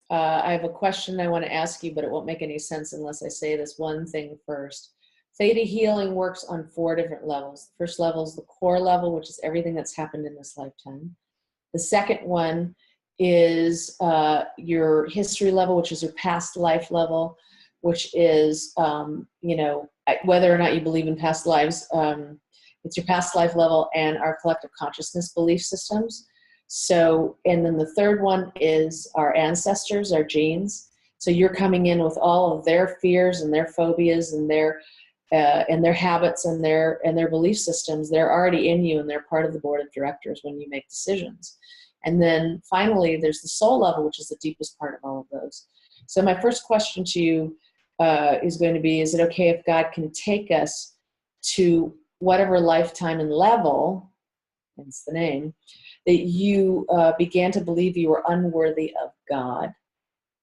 Speaker 2: I have a question I want to ask you, but it won't make any sense unless I say this one thing first. Theta Healing works on 4 different levels. The first level is the core level, which is everything that's happened in this lifetime. The second one is your history level, which is your past life level, which is, whether or not you believe in past lives, it's your past life level and our collective consciousness belief systems. So, and then the third one is our ancestors, our genes. So you're coming in with all of their fears and their phobias and their habits and their belief systems. They're already in you, and they're part of the board of directors when you make decisions. And then finally, there's the soul level, which is the deepest part of all of those. So my first question to you is going to be, is it okay if God can take us to whatever lifetime and level, hence the name, that you began to believe you were unworthy of God,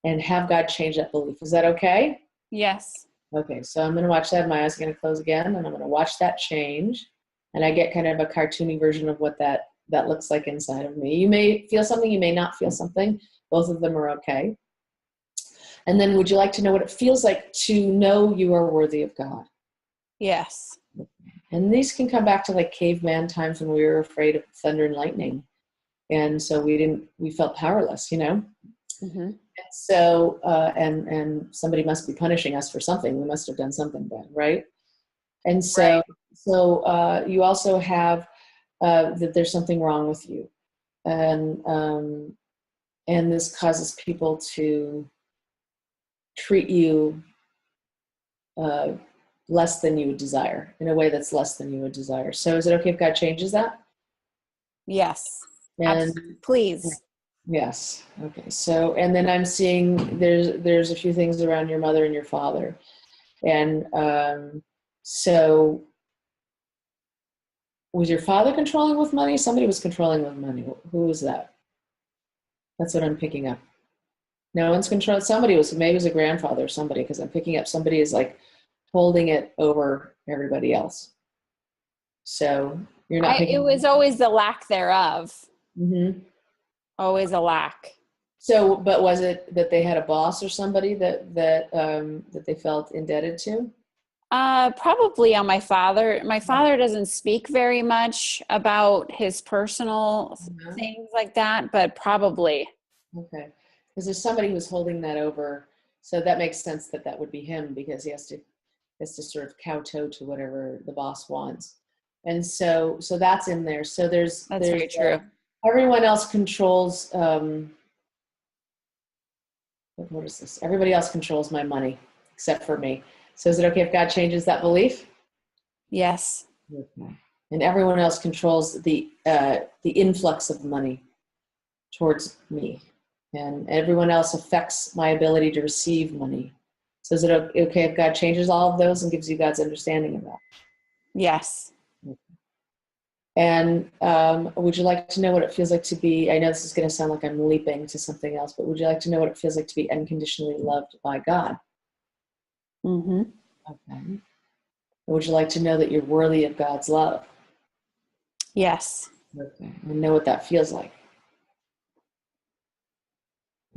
Speaker 2: and have God change that belief? Is that okay?
Speaker 1: Yes.
Speaker 2: Okay, so I'm going to watch that. My eyes are going to close again, and I'm going to watch that change. And I get kind of a cartoony version of what that looks like inside of me. You may feel something, you may not feel something. Both of them are okay. And then, would you like to know what it feels like to know you are worthy of God?
Speaker 1: Yes.
Speaker 2: And these can come back to like caveman times when we were afraid of thunder and lightning. And so we felt powerless,
Speaker 1: Mm-hmm.
Speaker 2: So, and somebody must be punishing us for something. We must have done something bad, right? And so, you also have that there's something wrong with you, and this causes people to treat you less than you would desire, in a way that's less than you would desire. So, is it okay if God changes that?
Speaker 1: Yes.
Speaker 2: And
Speaker 1: please.
Speaker 2: yes. Okay. So, and then I'm seeing there's a few things around your mother and your father. And so was your father controlling with money? Somebody was controlling with money. Who was that? That's what I'm picking up. No one's controlled. Maybe it was a grandfather or somebody, because I'm picking up somebody is like holding it over everybody else. So you're not picking
Speaker 1: It was always the lack thereof.
Speaker 2: Mm-hmm.
Speaker 1: Always a lack.
Speaker 2: So, but was it that they had a boss or somebody that they felt indebted to?
Speaker 1: Probably on my father. My father doesn't speak very much about his personal things like that, but probably.
Speaker 2: Okay. Because there's somebody who's holding that over. So that makes sense that would be him, because he has to sort of kowtow to whatever the boss wants. And so that's in there. So there's
Speaker 1: very true.
Speaker 2: Everyone else controls, what is this? Everybody else controls my money except for me. So is it okay if God changes that belief?
Speaker 1: Yes.
Speaker 2: Okay. And everyone else controls the influx of money towards me. And everyone else affects my ability to receive money. So is it okay if God changes all of those and gives you God's understanding of that?
Speaker 1: Yes.
Speaker 2: Okay. And would you like to know what it feels like to be, I know this is going to sound like I'm leaping to something else, but would you like to know what it feels like to be unconditionally loved by God?
Speaker 1: Mm-hmm.
Speaker 2: Okay. Would you like to know that you're worthy of God's love?
Speaker 1: Yes.
Speaker 2: Okay. And know what that feels like?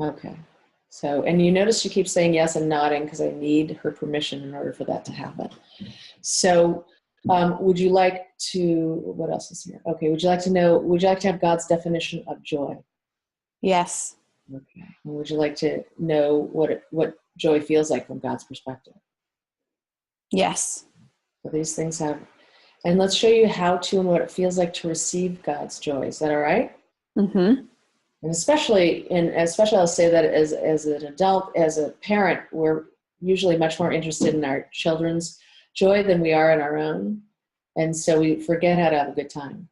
Speaker 2: Okay. So, and you notice you keep saying yes and nodding, because I need her permission in order for that to happen. So, would you like to, what else is here? Okay. Would you like to have God's definition of joy?
Speaker 1: Yes.
Speaker 2: Okay. And would you like to know what joy feels like from God's perspective?
Speaker 1: Yes.
Speaker 2: So these things have, and let's show you how to and what it feels like to receive God's joy. Is that all right?
Speaker 1: Mm-hmm.
Speaker 2: And especially I'll say that as an adult, as a parent, we're usually much more interested in our children's joy than we are in our own. And so we forget how to have a good time.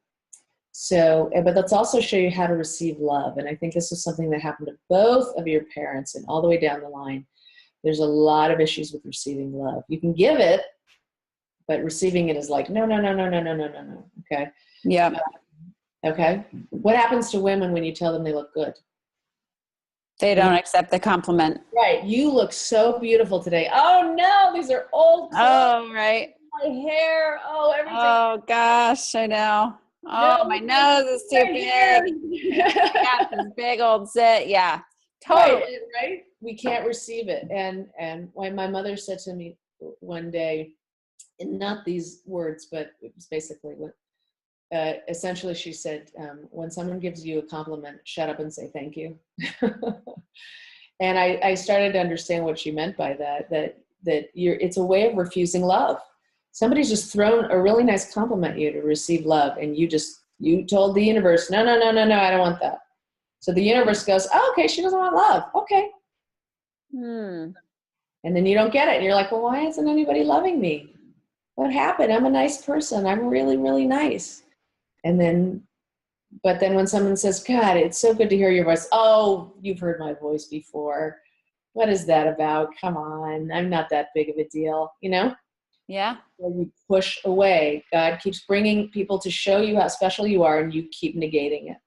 Speaker 2: So, but let's also show you how to receive love. And I think this is something that happened to both of your parents, and all the way down the line, there's a lot of issues with receiving love. You can give it, but receiving it is like, no. Okay.
Speaker 1: Yeah.
Speaker 2: Okay. What happens to women when you tell them they look good?
Speaker 1: They don't accept the compliment.
Speaker 2: Right. You look so beautiful today. Oh no, these are old clothes.
Speaker 1: Oh, right.
Speaker 2: My hair. Oh, everything.
Speaker 1: Oh gosh, I know. Oh, my nose is too big. I got this big old sit. Yeah. Totally.
Speaker 2: Right. We can't receive it. And when my mother said to me one day, and not these words, but it was basically what essentially she said, when someone gives you a compliment, shut up and say thank you. And I started to understand what she meant by that it's a way of refusing love. Somebody's just thrown a really nice compliment at you to receive love, and you told the universe, no, I don't want that. So the universe goes, oh, okay, she doesn't want love. Okay. And then you don't get it. And you're like, well, why isn't anybody loving me? What happened? I'm a nice person. I'm really, really nice. But then when someone says, God, it's so good to hear your voice. Oh, you've heard my voice before. What is that about? Come on. I'm not that big of a deal,
Speaker 1: Yeah.
Speaker 2: So you push away. God keeps bringing people to show you how special you are, and you keep negating it.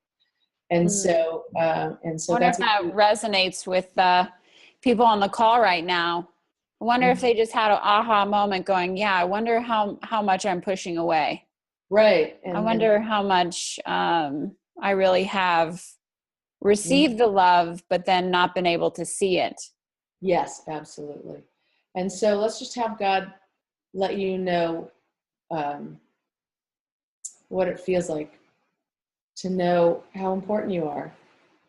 Speaker 2: And so
Speaker 1: I wonder
Speaker 2: that's
Speaker 1: if that resonates with people on the call right now. I wonder if they just had an aha moment going, yeah, I wonder how much I'm pushing away.
Speaker 2: Right.
Speaker 1: I wonder how much I really have received the love, but then not been able to see it.
Speaker 2: Yes, absolutely. And so let's just have God let you know what it feels like to know how important you are,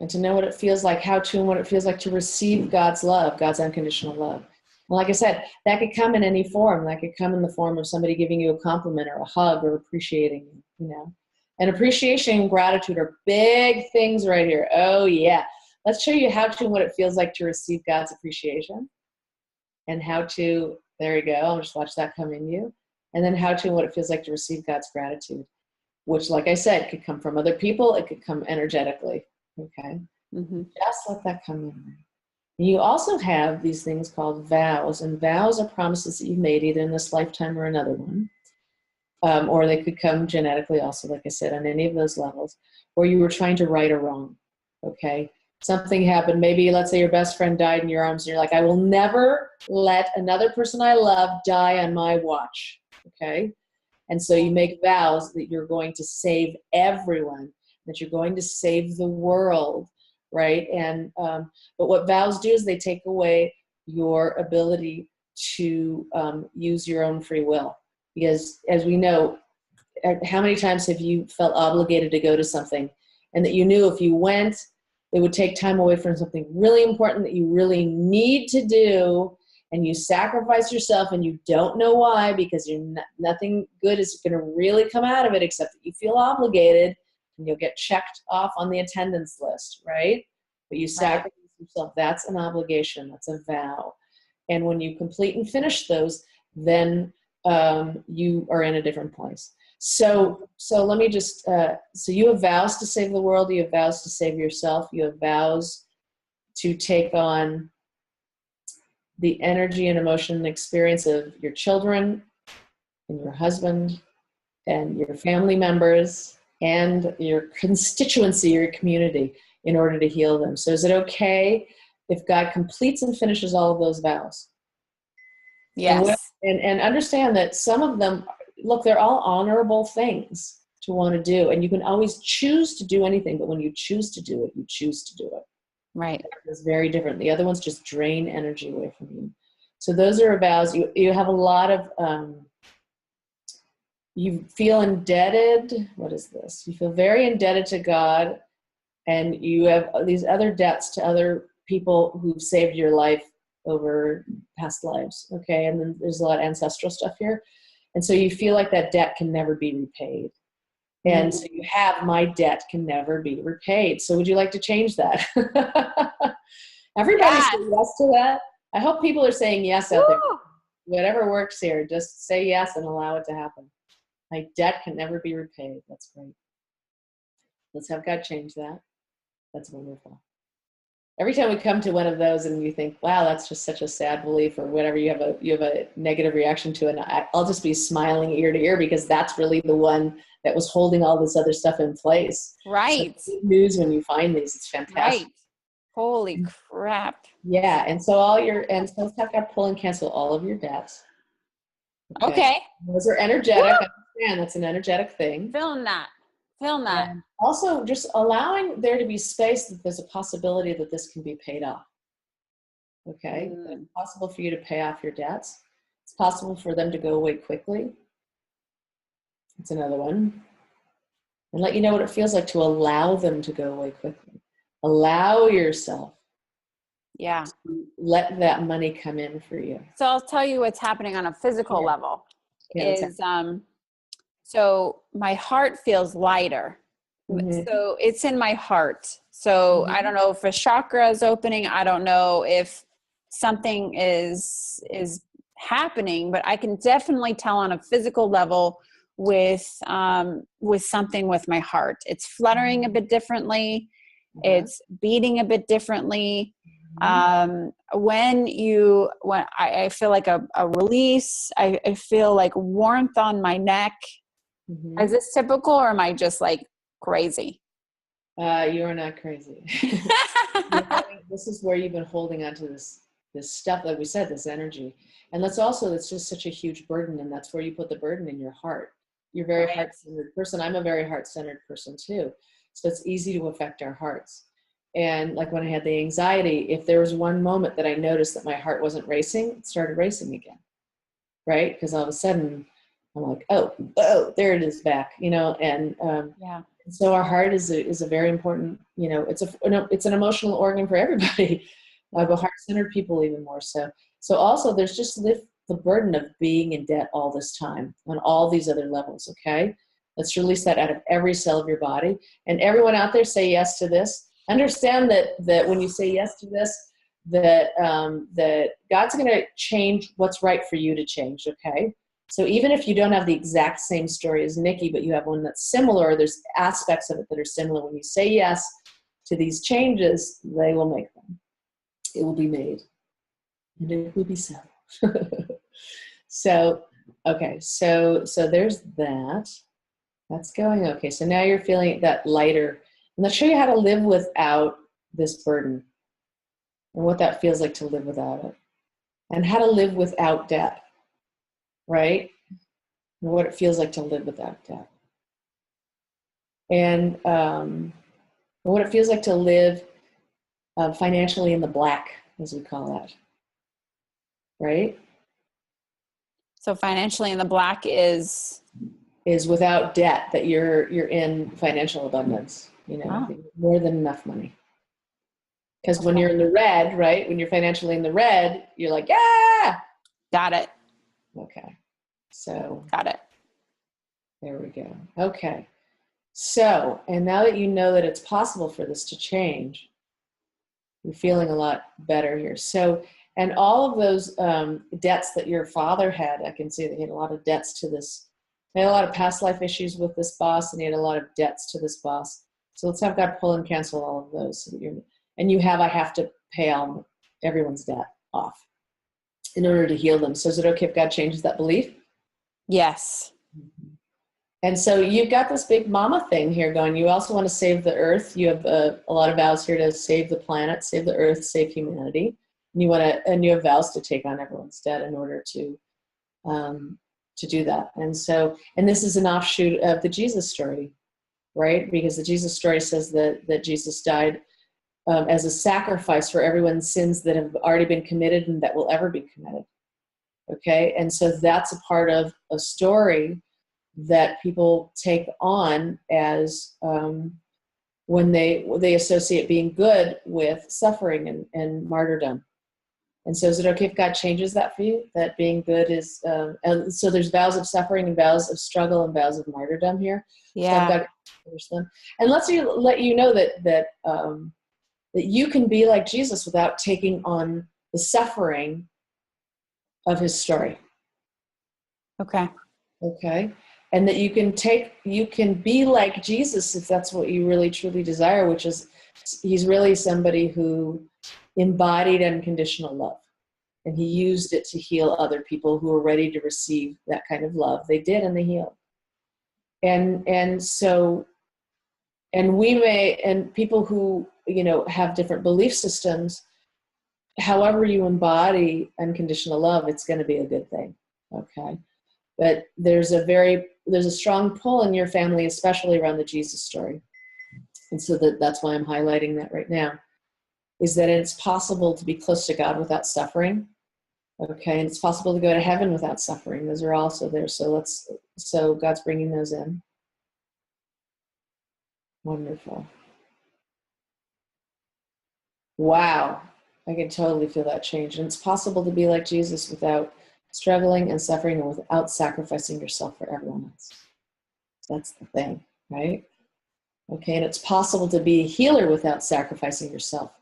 Speaker 2: and to know what it feels like, and what it feels like to receive God's love, God's unconditional love. And like I said, that could come in any form. That could come in the form of somebody giving you a compliment or a hug or appreciating you, And appreciation and gratitude are big things right here. Oh, yeah. Let's show you and what it feels like to receive God's appreciation, and there you go. I'll just watch that come in you. And then and what it feels like to receive God's gratitude, which, like I said, could come from other people. It could come energetically. Okay. Just let that come in. You also have these things called vows, and vows are promises that you've made either in this lifetime or another one. Or they could come genetically also, like I said, on any of those levels, or you were trying to right a wrong. Okay. Something happened. Maybe let's say your best friend died in your arms, and you're like, I will never let another person I love die on my watch. Okay. And so you make vows that you're going to save everyone, that you're going to save the world, right? And but what vows do is they take away your ability to use your own free will. Because as we know, how many times have you felt obligated to go to something, and that you knew if you went, it would take time away from something really important that you really need to do, and you sacrifice yourself, and you don't know why, because nothing good is going to really come out of it except that you feel obligated, and you'll get checked off on the attendance list, right? But you sacrifice yourself. That's an obligation. That's a vow. And when you complete and finish those, then you are in a different place. So let me just, so you have vows to save the world. You have vows to save yourself. You have vows to take on the energy and emotion and experience of your children and your husband and your family members and your constituency, your community, in order to heal them. So is it okay if God completes and finishes all of those vows?
Speaker 1: Yes.
Speaker 2: And understand that some of them, look, they're all honorable things to want to do. And you can always choose to do anything, but when you choose to do it, you choose to do it.
Speaker 1: Right.
Speaker 2: It's very different. The other ones just drain energy away from you. So those are vows. You have a lot of, you feel indebted. What is this? You feel very indebted to God, and you have these other debts to other people who've saved your life over past lives. Okay. And then there's a lot of ancestral stuff here. And so you feel like that debt can never be repaid. And so you have, my debt can never be repaid. So would you like to change that? Everybody say yes to that. I hope people are saying yes out there. Whatever works here, just say yes and allow it to happen. My debt can never be repaid. That's great. Let's have God change that. That's wonderful. Every time we come to one of those and you think, wow, that's just such a sad belief, or whatever, you have a negative reaction to it, and I'll just be smiling ear to ear, because that's really the one that was holding all this other stuff in place.
Speaker 1: Right.
Speaker 2: So good news when you find these. It's fantastic.
Speaker 1: Right. Holy crap.
Speaker 2: Yeah. And so let's have God pull and cancel all of your debts.
Speaker 1: Okay.
Speaker 2: Those are energetic. I understand that's an energetic thing.
Speaker 1: Feeling that.
Speaker 2: And also just allowing there to be space that there's a possibility that this can be paid off. Okay. It's possible for you to pay off your debts. It's possible for them to go away quickly. It's another one. and let you know what it feels like to allow them to go away quickly. Allow yourself.
Speaker 1: Yeah.
Speaker 2: Let that money come in for you.
Speaker 1: So I'll tell you what's happening on a physical level is, so my heart feels lighter.
Speaker 2: Mm-hmm.
Speaker 1: So it's in my heart. So I don't know if a chakra is opening. I don't know if something is happening, but I can definitely tell on a physical level with something with my heart. It's fluttering a bit differently. It's beating a bit differently. When I feel like a release, I feel like warmth on my neck. Is this typical, or am I just like crazy?
Speaker 2: You are not crazy. This is where you've been holding on to this stuff, like we said, this energy. And it's just such a huge burden. And that's where you put the burden, in your heart. You're a very heart-centered person. I'm a very heart-centered person too. So it's easy to affect our hearts. And like when I had the anxiety, if there was one moment that I noticed that my heart wasn't racing, it started racing again. Right? Because all of a sudden I'm like, oh, there it is back, and so our heart is a very important, it's an emotional organ for everybody, but heart-centered people even more so. So also there's just the burden of being in debt all this time on all these other levels. Okay. Let's release that out of every cell of your body. And everyone out there, say yes to this. Understand that when you say yes to this, that God's going to change what's right for you to change. Okay. So even if you don't have the exact same story as Nikki, but you have one that's similar, there's aspects of it that are similar. When you say yes to these changes, they will make them. It will be made. And it will be so. So, okay. So there's that. That's going okay. So now you're feeling that lighter. And let's show you how to live without this burden and what that feels like to live without it. And how to live without debt. Right? And what it feels like to live without debt. And what it feels like to live financially in the black, as we call that. Right?
Speaker 1: So financially in the black is
Speaker 2: without debt, that you're in financial abundance, more than enough money. Because when you're in the red, right? When you're financially in the red, you're like, yeah.
Speaker 1: Got it.
Speaker 2: Okay. So.
Speaker 1: Got it.
Speaker 2: There we go. Okay. So, and now that you know that it's possible for this to change, you're feeling a lot better here. So, and all of those debts that your father had, I can see that he had a lot of debts to this. He had a lot of past life issues with this boss, and he had a lot of debts to this boss. So let's have God pull and cancel all of those. So that I have to pay everyone's debt off in order to heal them. So is it okay if God changes that belief?
Speaker 1: Yes.
Speaker 2: And so you've got this big mama thing here going. You also want to save the earth. You have a lot of vows here to save the planet, save the earth, save humanity. And you have vows to take on everyone's debt in order to do that. And this is an offshoot of the Jesus story, right? Because the Jesus story says that Jesus died as a sacrifice for everyone's sins that have already been committed and that will ever be committed. Okay. And so that's a part of a story that people take on as when they associate being good with suffering and martyrdom. And so is it okay if God changes that for you, that being good is and so there's vows of suffering and vows of struggle and vows of martyrdom here?
Speaker 1: Yeah.
Speaker 2: So and let's let you know that you can be like Jesus without taking on the suffering of his story.
Speaker 1: Okay.
Speaker 2: And that you can be like Jesus if that's what you really truly desire, which is he's really somebody who embodied unconditional love. And he used it to heal other people who were ready to receive that kind of love. They did, and they healed. And people who, have different belief systems, however you embody unconditional love, it's going to be a good thing. Okay. But there's a strong pull in your family, especially around the Jesus story. And so that's why I'm highlighting that right now, is that it's possible to be close to God without suffering. Okay. And it's possible to go to heaven without suffering. Those are also there. So God's bringing those in. Wonderful. Wow. I can totally feel that change. And it's possible to be like Jesus without struggling and suffering and without sacrificing yourself for everyone else. That's the thing, right? Okay, and it's possible to be a healer without sacrificing yourself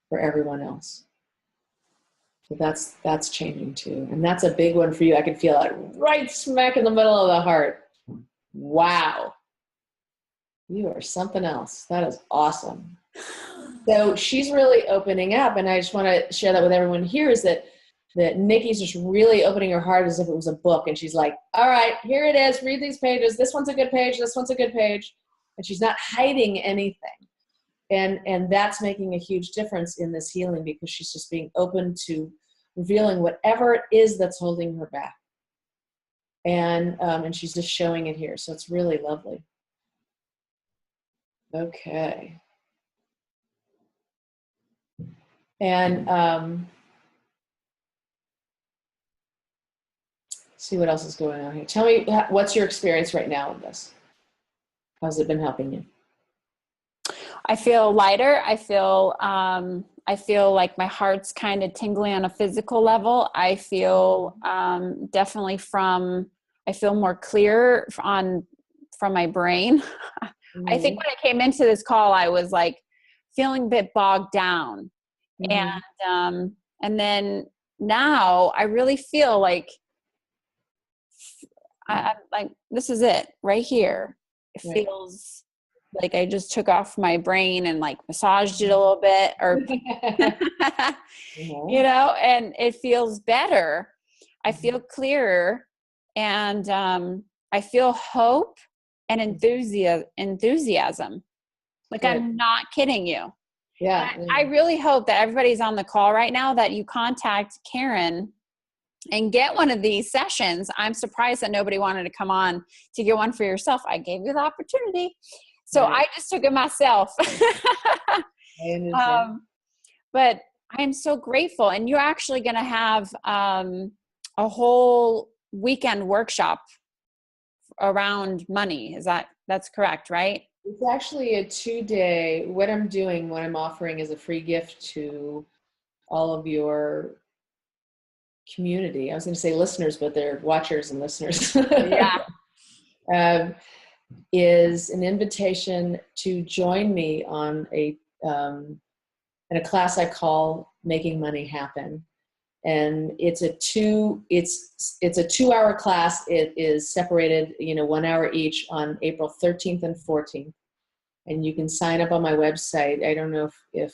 Speaker 2: for everyone else. So that's changing too. And that's a big one for you. I can feel it right smack in the middle of the heart. Wow. You are something else. That is awesome. So she's really opening up, and I just want to share that with everyone here, is that Nikki's just really opening her heart as if it was a book, and she's like, all right, here it is, read these pages, this one's a good page, this one's a good page, and she's not hiding anything. And that's making a huge difference in this healing, because she's just being open to revealing whatever it is that's holding her back. And she's just showing it here, so it's really lovely. Okay. And see what else is going on here. Tell me, what's your experience right now with this? How's it been helping you?
Speaker 1: I feel lighter. I feel like my heart's kind of tingling on a physical level. I feel definitely I feel more clear from my brain. Mm-hmm. I think when I came into this call, I was like feeling a bit bogged down. Mm-hmm. And then now I really feel like I'm like, this is it right here. It right. Feels like I just took off my brain and like massaged it a little bit, or, you know, and it feels better. I feel clearer, and I feel hope and enthusiasm. Like, right. I'm not kidding you.
Speaker 2: Yeah.
Speaker 1: I really hope that everybody's on the call right now, that you contact Karen and get one of these sessions. I'm surprised that nobody wanted to come on to get one for yourself. I gave you the opportunity. So right. I just took it myself. But I am so grateful. And you're actually going to have a whole weekend workshop around money. That's correct, right?
Speaker 2: It's actually a 2-day. What I'm offering is a free gift to all of your community. I was going to say listeners, but they're watchers and listeners.
Speaker 1: Yeah.
Speaker 2: Is an invitation to join me on in a class I call Making Money Happen. And it's a 2-hour class. It is separated, 1 hour each, on April 13th and 14th. And you can sign up on my website. I don't know if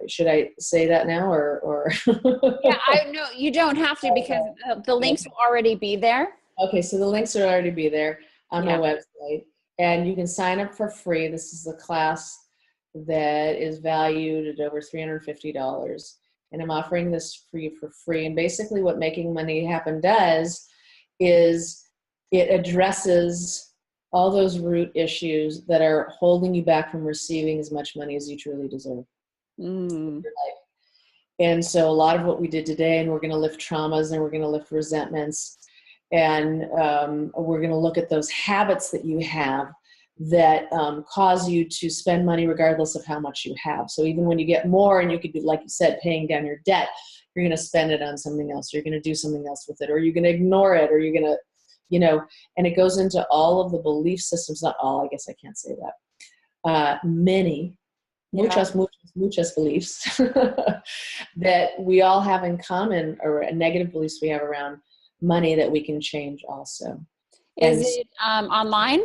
Speaker 2: should I say that now or
Speaker 1: Yeah, no, you don't have to, because the links will already be there.
Speaker 2: Okay, so the links will already be there on my website, and you can sign up for free. This is a class that is valued at over $350, and I'm offering this for free. And basically what Making Money Happen does is it addresses all those root issues that are holding you back from receiving as much money as you truly deserve in your life. And so a lot of what we did today, and we're going to lift traumas, and we're going to lift resentments, and we're going to look at those habits that you have that cause you to spend money regardless of how much you have. So even when you get more, and you could be, like you said, paying down your debt, you're going to spend it on something else, or you're going to do something else with it, or you're going to ignore it, or you're going to, and it goes into all of the belief systems, not all, I guess I can't say that, many, muchas beliefs that we all have in common, or negative beliefs we have around money that we can change also.
Speaker 1: Is it online?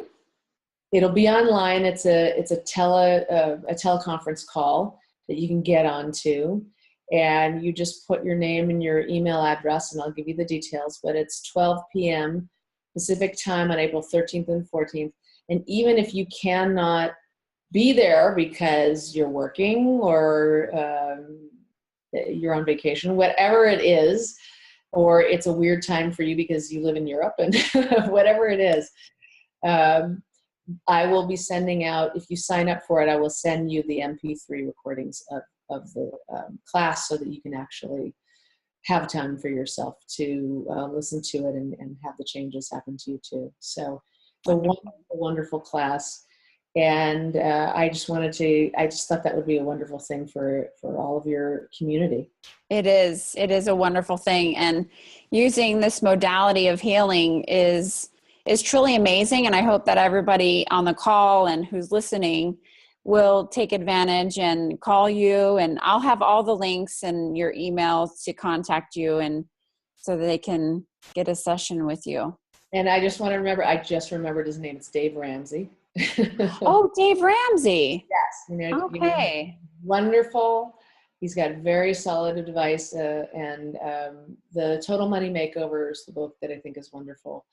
Speaker 2: It'll be online. It's a teleconference call that you can get onto, and you just put your name and your email address, and I'll give you the details. But it's 12 p.m. Pacific time on April 13th and 14th. And even if you cannot be there because you're working, or you're on vacation, whatever it is, or it's a weird time for you because you live in Europe, and whatever it is, I will be sending out, if you sign up for it, I will send you the MP3 recordings of the class, so that you can actually have time for yourself to listen to it and have the changes happen to you too. So it's a wonderful, wonderful class. And I just thought that would be a wonderful thing for all of your community.
Speaker 1: It is a wonderful thing. And using this modality of healing is truly amazing. And I hope that everybody on the call and who's listening will take advantage and call you. And I'll have all the links and your emails to contact you, and so that they can get a session with you.
Speaker 2: And I just remembered his name. It's Dave Ramsey.
Speaker 1: Oh, Dave Ramsey.
Speaker 2: Yes.
Speaker 1: Okay.
Speaker 2: Wonderful. He's got very solid advice, and the Total Money Makeover is the book that I think is wonderful.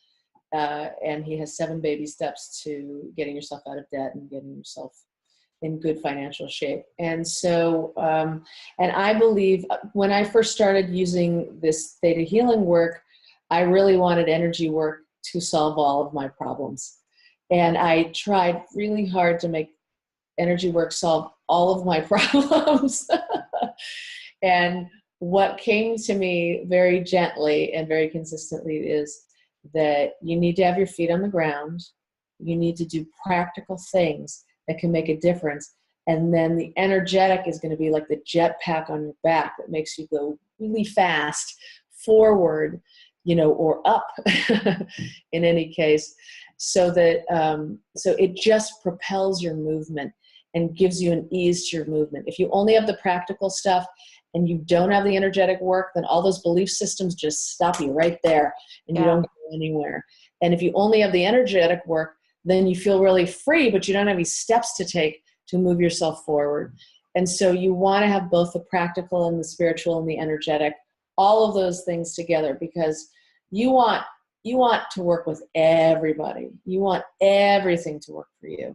Speaker 2: And he has 7 baby steps to getting yourself out of debt and getting yourself in good financial shape. And so, and I believe when I first started using this Theta Healing work, I really wanted energy work to solve all of my problems. And I tried really hard to make energy work solve all of my problems. And what came to me very gently and very consistently is that you need to have your feet on the ground. You need to do practical things that can make a difference. And then the energetic is going to be like the jetpack on your back that makes you go really fast forward, or up in any case, so that so it just propels your movement and gives you an ease to your movement. If you only have the practical stuff and you don't have the energetic work, then all those belief systems just stop you right there, and you don't go anywhere. And if you only have the energetic work, then you feel really free, but you don't have any steps to take to move yourself forward. And so you want to have both the practical and the spiritual and the energetic, all of those things together, because you want to work with everybody. You want everything to work for you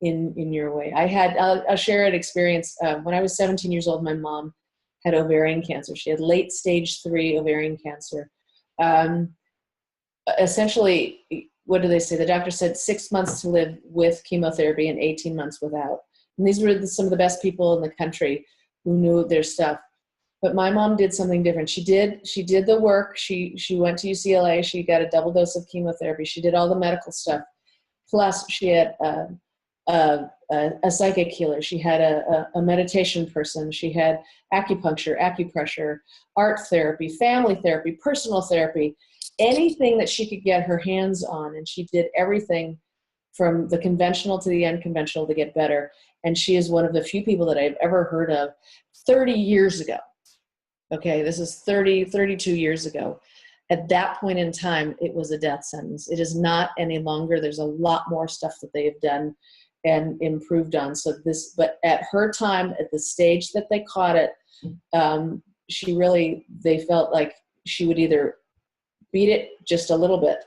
Speaker 2: in your way. I'll share an experience. When I was 17 years old, my mom had ovarian cancer. She had late stage 3 ovarian cancer. Essentially, what do they say? The doctor said 6 months to live with chemotherapy and 18 months without. And these were some of the best people in the country who knew their stuff. But my mom did something different. She did the work. She went to UCLA. She got a double dose of chemotherapy. She did all the medical stuff. Plus, she had a psychic healer. She had a meditation person. She had acupuncture, acupressure, art therapy, family therapy, personal therapy, anything that she could get her hands on. And she did everything from the conventional to the unconventional to get better. And she is one of the few people that I've ever heard of 30 years ago. Okay, this is 32 years ago. At that point in time, it was a death sentence. It is not any longer. There's a lot more stuff that they have done and improved on. But at her time, at the stage that they caught it, they felt like she would either beat it just a little bit,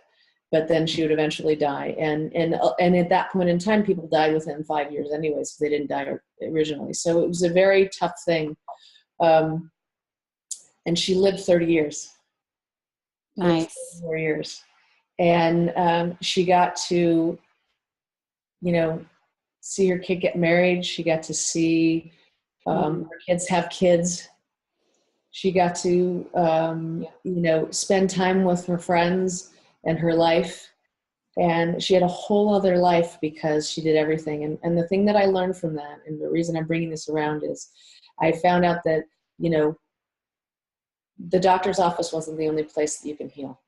Speaker 2: but then she would eventually die. And at that point in time, people died within 5 years anyways, so they didn't die originally. So it was a very tough thing. And she lived 30 years.
Speaker 1: Nice.
Speaker 2: 4 years. And she got to, see her kid get married. She got to see her kids have kids. She got to, spend time with her friends and her life. And she had a whole other life because she did everything. And the thing that I learned from that, and the reason I'm bringing this around, is I found out that, the doctor's office wasn't the only place that you can heal.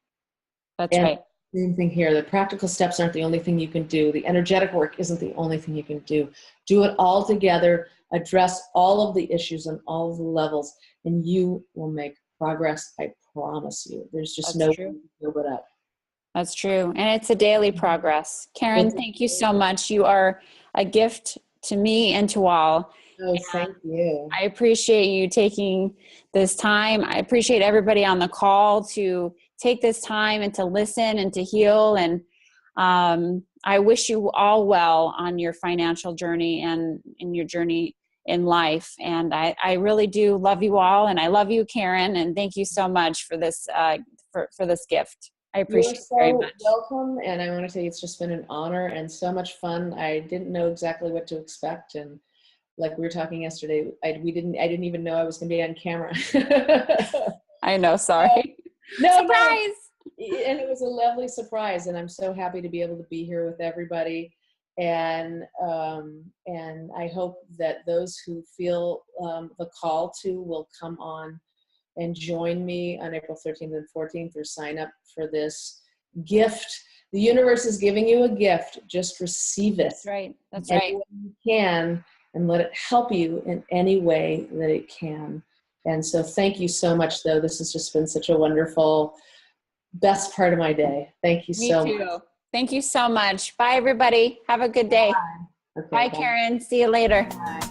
Speaker 1: That's right.
Speaker 2: Same thing here. The practical steps aren't the only thing you can do. The energetic work isn't the only thing you can do. Do it all together. Address all of the issues on all of the levels, and you will make progress. I promise you. There's just no way to build it up.
Speaker 1: That's true. And it's a daily progress. Karen, thank you so much. You are a gift to me and to all.
Speaker 2: Oh, thank you.
Speaker 1: I appreciate you taking this time. I appreciate everybody on the call to take this time and to listen and to heal. And I wish you all well on your financial journey and in your journey in life. And I really do love you all. And I love you, Karen. And thank you so much for this, for this gift. I appreciate it very much.
Speaker 2: Welcome. And I want to say it's just been an honor and so much fun. I didn't know exactly what to expect. And like we were talking yesterday, I didn't even know I was going to be on camera.
Speaker 1: I know. Sorry.
Speaker 2: No,
Speaker 1: surprise.
Speaker 2: No. And it was a lovely surprise. And I'm so happy to be able to be here with everybody. And I hope that those who feel the call to will come on and join me on April 13th and 14th, or sign up for this gift. The universe is giving you a gift. Just receive it.
Speaker 3: That's right. That's
Speaker 2: any
Speaker 3: right.
Speaker 2: way you can, and let it help you in any way that it can. And so thank you so much, though. This has just been such a wonderful, best part of my day. Thank you so much.
Speaker 3: Me too. Thank you so much. Bye, everybody. Have a good day.
Speaker 2: Okay,
Speaker 3: Bye,
Speaker 2: bye.
Speaker 3: Karen. See you later.
Speaker 2: Bye.